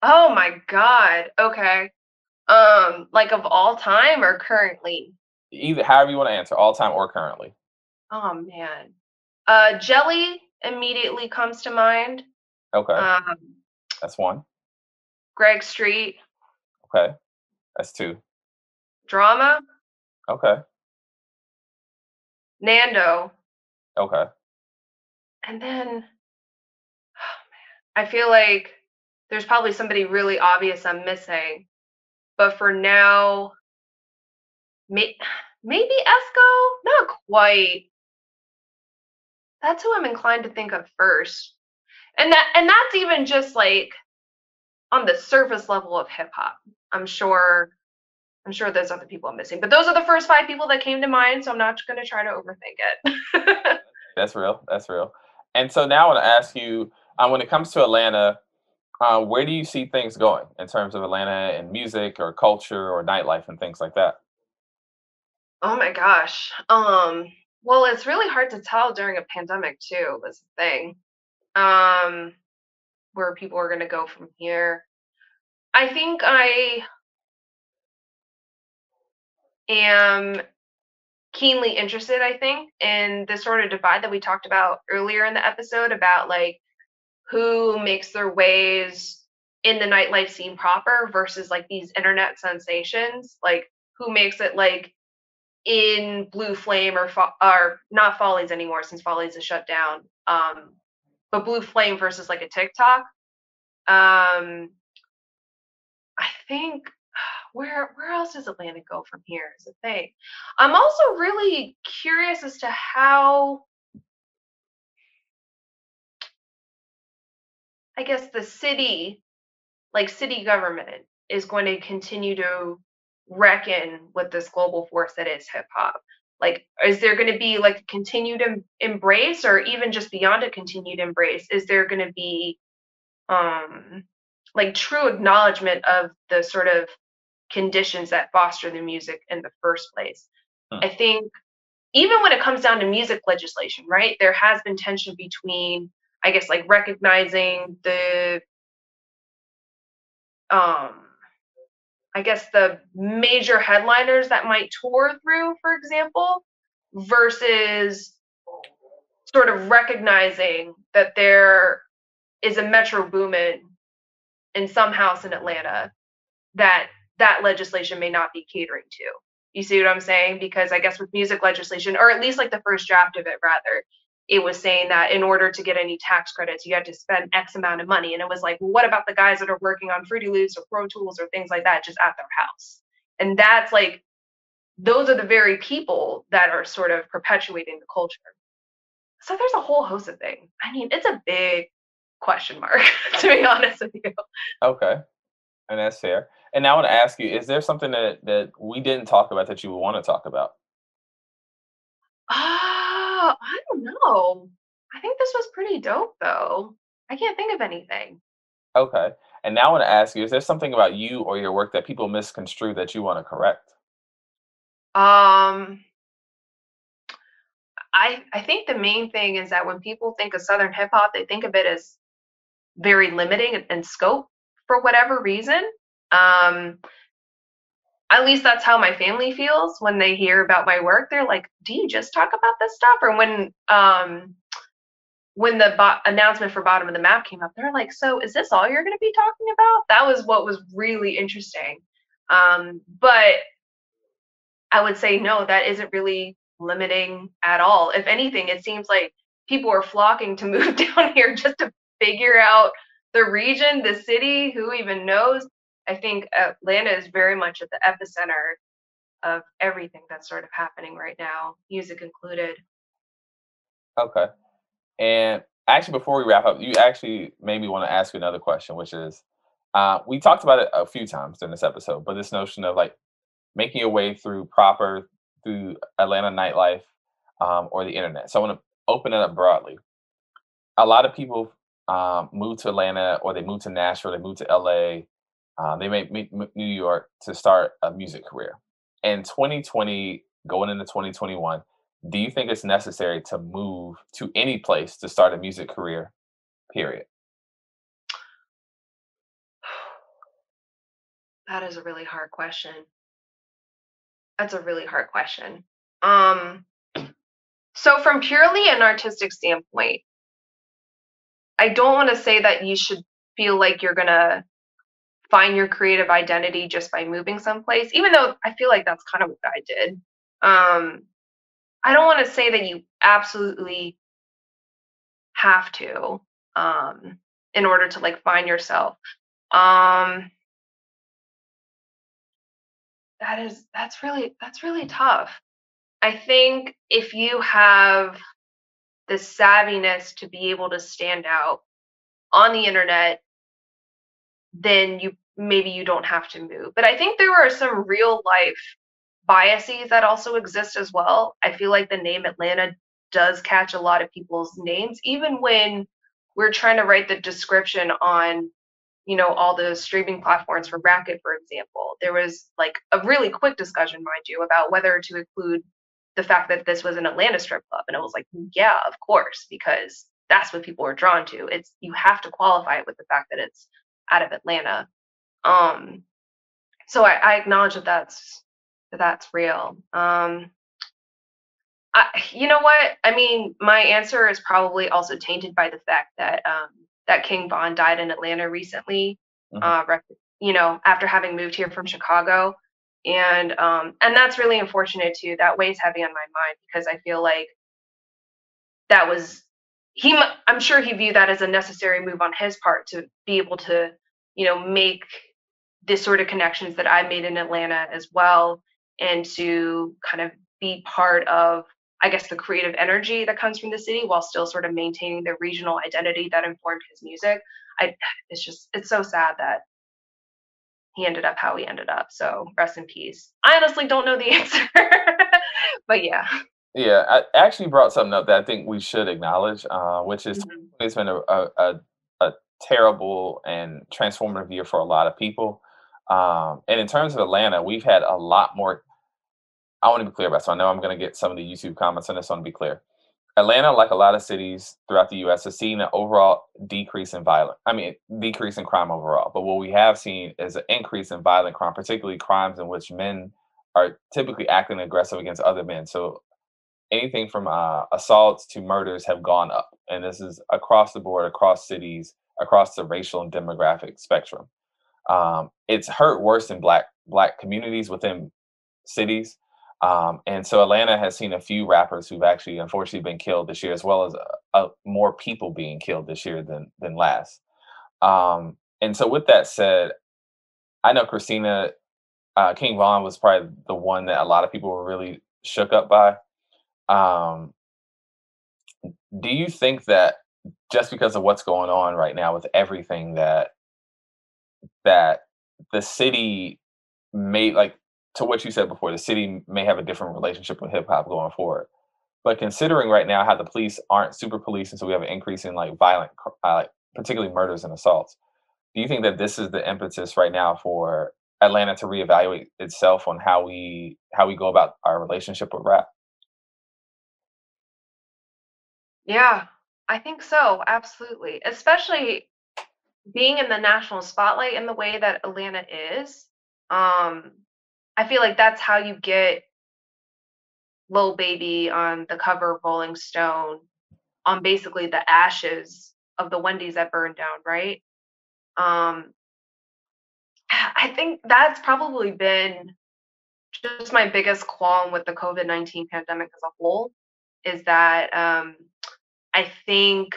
Oh my God. Okay. Like of all time or currently? Either however you want to answer, all time or currently. Oh man. Jelly immediately comes to mind. Okay, Um, that's 1. Greg Street, Okay, that's 2. Drama, Okay, Nando, okay. and then I feel like there's probably somebody really obvious I'm missing. But for now, may- maybe Esco? Not quite. That's who I'm inclined to think of first. And that's even just like on the surface level of hip hop. I'm sure I'm sure there's other people I'm missing, but those are the first 5 people that came to mind, so I'm not going to try to overthink it. That's real. That's real. And so now I want to ask you, when it comes to Atlanta, where do you see things going in terms of Atlanta and music or culture or nightlife and things like that? Oh my gosh. Well, it's really hard to tell during a pandemic too, was the thing. Um, where people are going to go from here. I think I am keenly interested, I think, in this sort of divide that we talked about earlier in the episode about like who makes their ways in the nightlife scene proper versus like these internet sensations, like who makes it like in Blue Flame or not Follies anymore since Follies is shut down. But Blue Flame versus like a TikTok. Um, I think where else does Atlanta go from here is the thing. I'm also really curious as to how I guess the city, like city government, is going to continue to reckon with this global force that is hip hop. Like, is there going to be like a continued embrace, or even just beyond a continued embrace? Is there going to be um, like true acknowledgement of the sort of conditions that foster the music in the first place? Hmm. I think even when it comes down to music legislation, right, there has been tension between, I guess, like recognizing the um I guess the major headliners that might tour through, for example, versus sort of recognizing that there is a metro booming in some house in Atlanta that that legislation may not be catering to. You see what I'm saying? Because I guess with music legislation, or at least like the first draft of it, rather, it was saying that in order to get any tax credits, you had to spend X amount of money. And it was like, well, what about the guys that are working on Fruity Loops or Pro Tools or things like that just at their house? And that's like, those are the very people that are sort of perpetuating the culture. So there's a whole host of things. I mean, it's a big question mark, to be honest with you. Okay, and that's fair. And now I want to ask you: is there something that we didn't talk about that you would want to talk about? I don't know. I think this was pretty dope, though. I can't think of anything. Okay, and now I want to ask you: is there something about you or your work that people misconstrue that you want to correct? Um, I think the main thing is that when people think of Southern hip hop, they think of it as very limiting in scope for whatever reason. Um, at least that's how my family feels when they hear about my work. They're like, "Do you just talk about this stuff?" Or when the announcement for Bottom of the Map came up, they're like, "So is this all you're going to be talking about?" That was what was really interesting. But I would say no, that isn't really limiting at all. If anything, it seems like people are flocking to move down here just to figure out the region, the city, who even knows. I think Atlanta is very much at the epicenter of everything that's sort of happening right now, music included. Okay. And actually, before we wrap up, you actually made me want to ask you another question, which is, we talked about it a few times in this episode, but this notion of like making your way through Atlanta nightlife, or the internet. So I want to open it up broadly. A lot of people move to Atlanta, or they move to Nashville, they move to LA, they may meet New York to start a music career. In 2020, going into 2021, do you think it's necessary to move to any place to start a music career? Period. That is a really hard question. That's a really hard question. Um, so from purely an artistic standpoint, I don't want to say that you should feel like you're gonna find your creative identity just by moving someplace, even though I feel like that's kind of what I did. I don't want to say that you absolutely have to in order to like find yourself. Um, that's really tough. I think if you have the savviness to be able to stand out on the internet, then you don't have to move. But I think there are some real life biases that also exist as well. I feel like the name Atlanta does catch a lot of people's names, even when we're trying to write the description on, all the streaming platforms for Racket, for example. There was like a really quick discussion, mind you, about whether to include the fact that this was an Atlanta strip club. And it was like, yeah, of course, because that's what people are drawn to. It's you have to qualify it with the fact that it's out of Atlanta. Um, so I acknowledge that that's real. You know what? I mean, my answer is probably also tainted by the fact that King Von died in Atlanta recently. Mhm. After having moved here from Chicago, and that's really unfortunate too. That weighs heavy on my mind because I feel like that was I'm sure he viewed that as a necessary move on his part to be able to, make this sort of connections that I made in Atlanta as well, and to kind of be part of, I guess, the creative energy that comes from the city while still sort of maintaining the regional identity that informed his music. It's so sad that he ended up how he ended up. So rest in peace. I honestly don't know the answer, but yeah. Yeah, I actually brought something up that I think we should acknowledge, which is Mhm. it's been a terrible and transformative year for a lot of people. And in terms of Atlanta, we've had a lot more. I want to be clear about, so I know I'm going to get some of the YouTube comments on this. I want to be clear. Atlanta, like a lot of cities throughout the U.S., has seen an overall decrease in crime overall. But what we have seen is an increase in violent crime, particularly crimes in which men are typically acting aggressive against other men. So anything from assaults to murders have gone up, and this is across the board, across cities, across the racial and demographic spectrum. It's hurt worse in black communities within cities. And so Atlanta has seen a few rappers who've actually unfortunately been killed this year, as well as more people being killed this year than last. And so with that said, I know Christina King Von was probably the one that a lot of people were really shook up by. Um, do you think that just because of what's going on right now with everything that the city may like to what you said before, the city may have a different relationship with hip hop going forward. But considering right now how the police aren't super police, and so we have an increase in like like particularly murders and assaults, do you think that this is the impetus right now for Atlanta to reevaluate itself on how we go about our relationship with rap? Yeah, I think so. Absolutely. Especially being in the national spotlight in the way that Atlanta is. Um, I feel like that's how you get Lil Baby on the cover of Rolling Stone on basically the ashes of the Wendy's that burned down, right? Um, I think that's probably been just my biggest qualm with the COVID-19 pandemic as a whole is that I think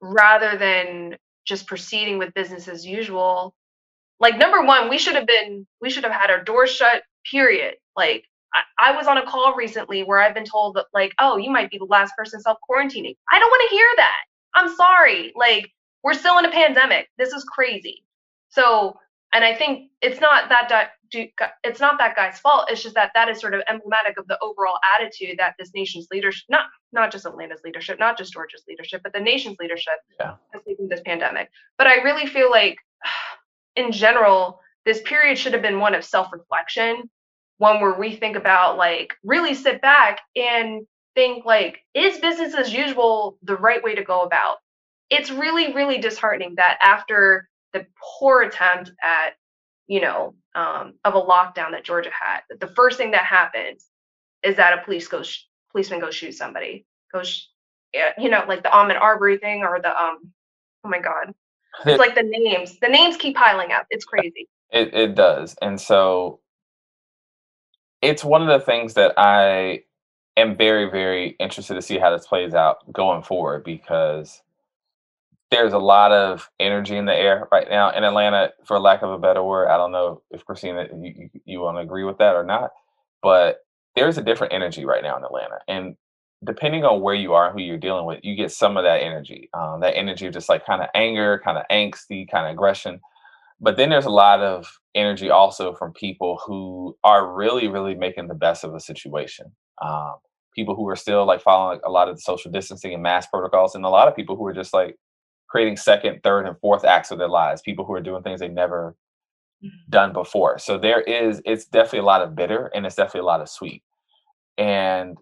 rather than just proceeding with business as usual, like number one, we should have had our doors shut, period. Like I was on a call recently where I've been told that like, oh, you might be the last person self-quarantining. I don't want to hear that. I'm sorry. Like we're still in a pandemic. This is crazy. So, and I think it's not that guy's fault. It's just that that is sort of emblematic of the overall attitude that this nation's leadership, not just Atlanta's leadership, not just Georgia's leadership, but the nation's leadership Yeah. has taken this pandemic. But I really feel like in general, this period should have been one of self-reflection, one where we think about like really sit back and think like, is business as usual the right way to go about? It's really, really disheartening that after the poor attempt at, of a lockdown that Georgia had, that the first thing that happens is that a policeman goes shoot somebody, goes, yeah, like the Ahmaud Arbery thing or the oh my God, it's It, like the names keep piling up. It's crazy. it does. And so it's one of the things that I am very, very interested to see how this plays out going forward because there's a lot of energy in the air right now in Atlanta, for lack of a better word. I don't know if Christina, you want to agree with that or not, but there's a different energy right now in Atlanta. And depending on where you are and who you're dealing with, you get some of that energy of just like kind of anger, kind of angsty, kind of aggression. But then there's a lot of energy also from people who are really, really making the best of the situation. Um, People who are still like following like, a lot of the social distancing and mask protocols, and a lot of people who are just like creating second, third, and fourth acts of their lives. People who are doing things they never done before. So it's definitely a lot of bitter, and it's definitely a lot of sweet. And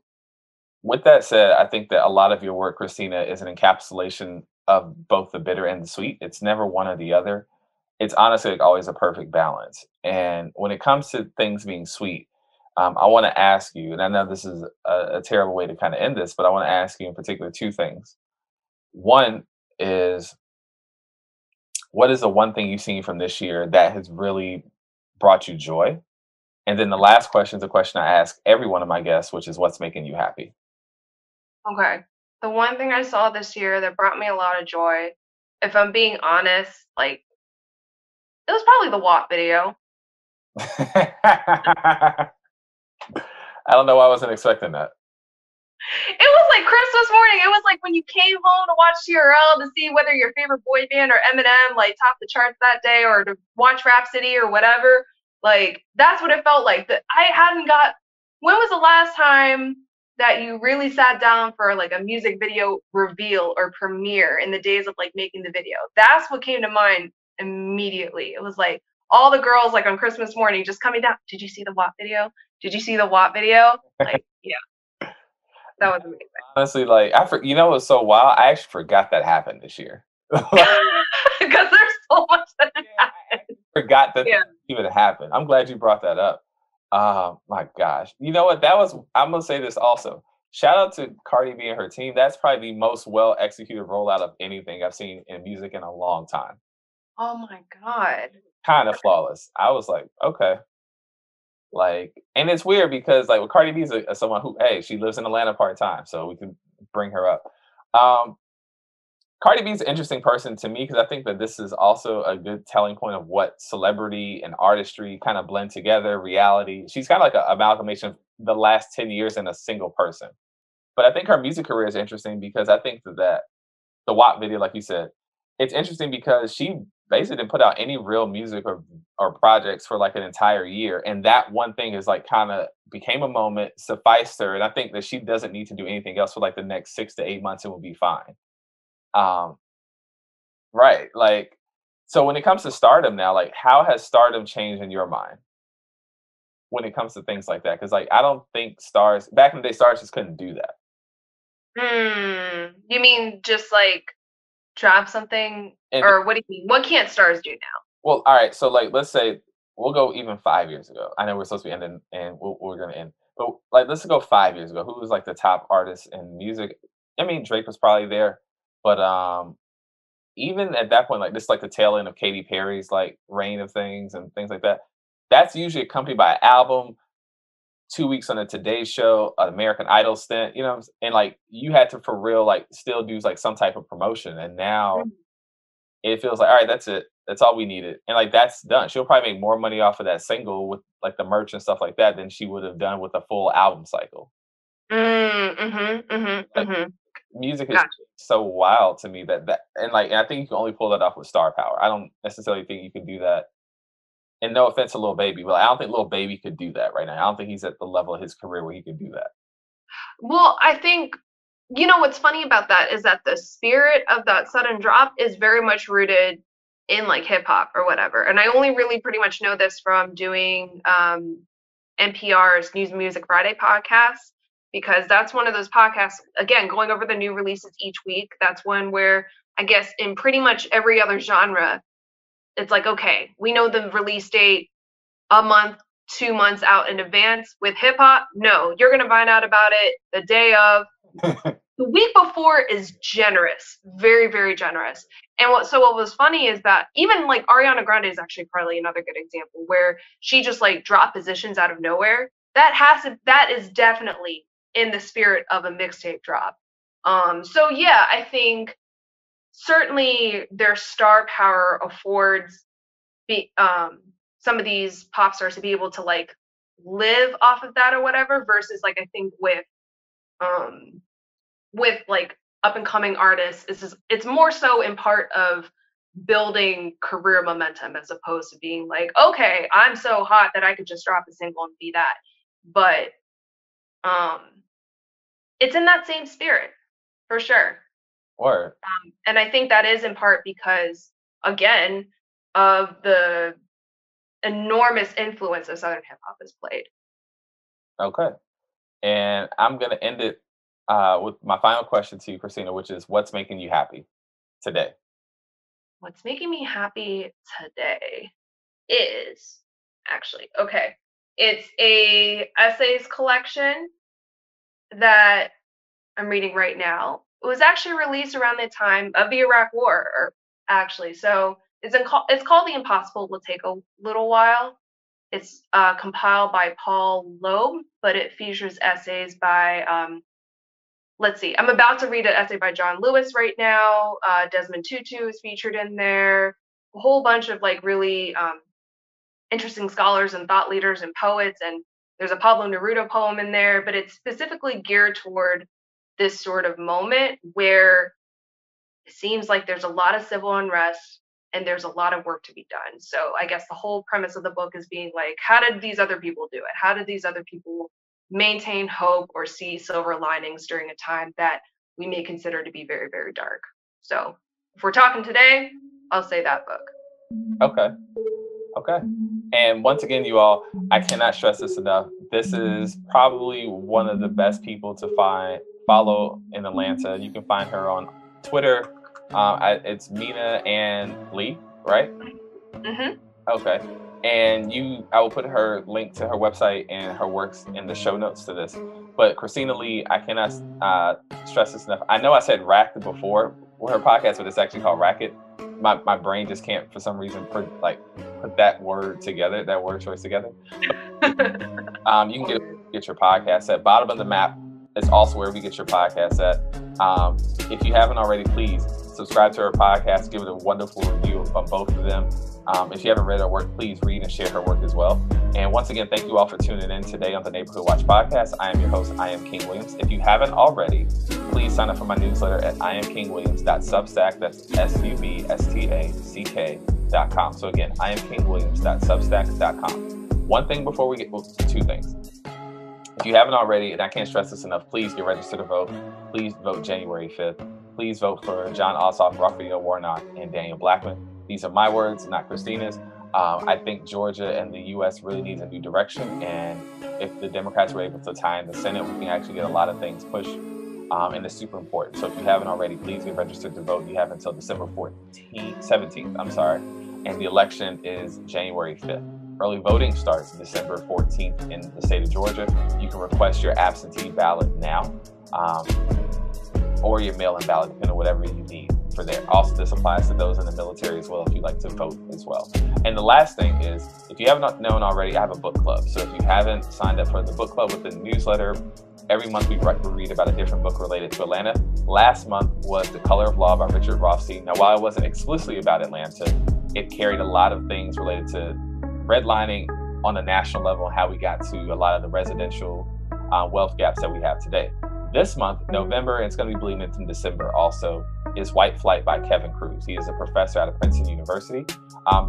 with that said, I think that a lot of your work, Christina, is an encapsulation of both the bitter and the sweet. It's never one or the other. It's honestly like always a perfect balance. And when it comes to things being sweet, I want to ask you, and I know this is a terrible way to kind of end this, but I want to ask you in particular two things. One is, what is the one thing you've seen from this year that has really brought you joy? And then the last question is a question I ask every one of my guests, which is, what's making you happy? Okay. The one thing I saw this year that brought me a lot of joy, if I'm being honest, like it was probably the WAP video. I don't know why I wasn't expecting that. It was like Christmas morning. It was like when you came home to watch TRL to see whether your favorite boy band or Eminem like topped the charts that day or to watch Rhapsody or whatever. Like that's what it felt like. That I hadn't got when was the last time that you really sat down for like a music video reveal or premiere in the days of like making the video? That's what came to mind immediately. It was like all the girls like on Christmas morning just coming down. Did you see the WAP video? Did you see the WAP video? Like, yeah, that was amazing. Honestly, like you know what's so wild? I actually forgot that happened this year. Like, Because there's so much that has happened. forgot that Yeah. even happened. I'm glad you brought that up. My gosh. You know what? I'm gonna say this also. Shout out to Cardi B and her team. That's probably the most well executed rollout of anything I've seen in music in a long time. Oh my God. Kind of flawless. I was like, okay. Like, and it's weird because like with Cardi B is someone who, hey, she lives in Atlanta part time, so we can bring her up. Um, Cardi B is an interesting person to me because I think that this is also a good telling point of what celebrity and artistry kind of blend together, reality. She's kind of like an amalgamation of the last 10 years in a single person. But I think her music career is interesting because I think that the WAP video, like you said, it's interesting because she basically didn't put out any real music or projects for like an entire year. And that one thing is like kind of became a moment, sufficed her. And I think that she doesn't need to do anything else for like the next 6 to 8 months. It will be fine. Um, right. Like, so when it comes to stardom now, like how has stardom changed in your mind when it comes to things like that? Because like I don't think stars back in the day, stars just couldn't do that. You mean just like drop something, And or what do you mean? What can't stars do now? well, all right. So like, let's say we'll go even 5 years ago. I know we're supposed to be ending, and we're gonna end. But like, let's go 5 years ago. Who was like the top artist in music? I mean, Drake was probably there, but even at that point, like this, like the tail end of Katy Perry's like reign of things and things like that. That's usually accompanied by an album, 2 weeks on a Today Show, an American Idol stint. You know, and like you had to for real like still do like some type of promotion, and now Mm. it feels like, all right, that's it. That's all we needed. And like that's done. She'll probably make more money off of that single with like the merch and stuff like that than she would have done with a full album cycle. Like Mhm. music is Gotcha. so wild to me that and I think you can only pull that off with star power. I don't necessarily think you can do that. And no offense to Lil Baby, but I don't think Lil Baby could do that right now. I don't think he's at the level of his career where he could do that. Well, I think, what's funny about that is that the spirit of that sudden drop is very much rooted in like hip hop or whatever. And I only really pretty much know this from doing NPR's News Music Friday podcast, because that's one of those podcasts, again, going over the new releases each week. That's one where I guess in pretty much every other genre, it's like, okay, we know the release date a month, 2 months out in advance. With hip hop, no, you're gonna find out about it the day of. The week before is generous, very, very generous. And what was funny is that even like Ariana Grande is actually probably another good example where she just like dropped positions out of nowhere. That is definitely in the spirit of a mixtape drop. So yeah, I think certainly their star power affords some of these pop stars to be able to like live off of that or whatever, versus like I think um with like up and coming artists, it's more so in part of building career momentum as opposed to being like, okay, I'm so hot that I could just drop a single and be that. But um it's in that same spirit for sure. Or And I think that is in part because, again, of the enormous influence that Southern hip hop has played. okay. And I'm gonna end it with my final question to you, Christina, which is what's making you happy today? What's making me happy today is actually okay. It's a essays collection that I'm reading right now. It was actually released around the time of the Iraq War, actually. So it's called The Impossible Will Take a Little While. It's compiled by Paul Loeb, but it features essays by, let's see, I'm about to read an essay by John Lewis right now. Desmond Tutu is featured in there. A whole bunch of like really interesting scholars and thought leaders and poets. And there's a Pablo Neruda poem in there, but it's specifically geared toward this sort of moment where it seems like there's a lot of civil unrest and there's a lot of work to be done. So I guess the whole premise of the book is being like, how did these other people do it? How did these other people maintain hope or see silver linings during a time that we may consider to be very, very dark? So if we're talking today, I'll say that book. Okay. Okay. And once again, you all, I cannot stress this enough. This is probably one of the best people to follow in Atlanta. You can find her on Twitter. It's Mina and Lee, right? Mm-hmm. Okay. And I will put her link to her website and her works in the show notes to this. But Christina Lee, I cannot stress this enough. I know I said Racket before with her podcast, but it's actually called Racket. My brain just can't, for some reason, put that word together, that word choice together. You can get your podcast at bottom of the map. It's also where we get your podcast at. If you haven't already, please subscribe to our podcast. Give it a wonderful review on both of them. If you haven't read her work, please read and share her work as well. And once again, thank you all for tuning in today on the Neighborhood Watch podcast. I am your host, I am King Williams. If you haven't already, please sign up for my newsletter at iamkingwilliams.substack. That's substack.com. So again, iamkingwilliams.substack.com. One thing before we get, well, two things. If you haven't already, and I can't stress this enough, please get registered to vote. Please vote January 5th. Please vote for John Ossoff, Raphael Warnock, and Daniel Blackman. These are my words, not Christina's. I think Georgia and the U.S. really needs a new direction. And if the Democrats were able to tie in the Senate, we can actually get a lot of things pushed. And it's super important. So if you haven't already, please get registered to vote. You have until December 17th. And the election is January 5th. Early voting starts December 14th in the state of Georgia. You can request your absentee ballot now, or your mail-in ballot, depending on whatever you need for there. Also, this applies to those in the military as well, if you'd like to vote as well. And the last thing is, if you haven't known already, I have a book club. So if you haven't signed up for the book club with the newsletter, every month we read about a different book related to Atlanta. Last month was The Color of Law by Richard Rothstein. Now, while it wasn't explicitly about Atlanta, it carried a lot of things related to redlining on a national level, how we got to a lot of the residential wealth gaps that we have today. This month, November, and it's going to be bleeding into December also, is White Flight by Kevin Cruz. He is a professor out of Princeton University.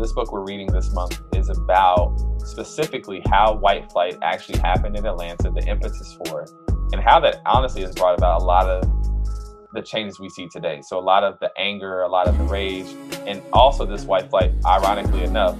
This book we're reading this month is about specifically how white flight actually happened in Atlanta, the impetus for it, and how that honestly has brought about a lot of the changes we see today. So a lot of the anger, a lot of the rage, and also this white flight, ironically enough,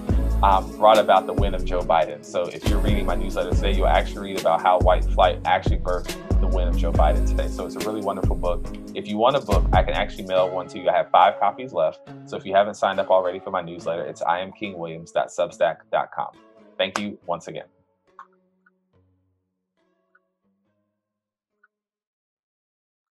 brought about the win of Joe Biden. So if you're reading my newsletter today, you'll actually read about how white flight actually birthed the win of Joe Biden today. So it's a really wonderful book. If you want a book, I can actually mail one to you. I have 5 copies left. So if you haven't signed up already for my newsletter, it's iamkingwilliams.substack.com. Thank you once again.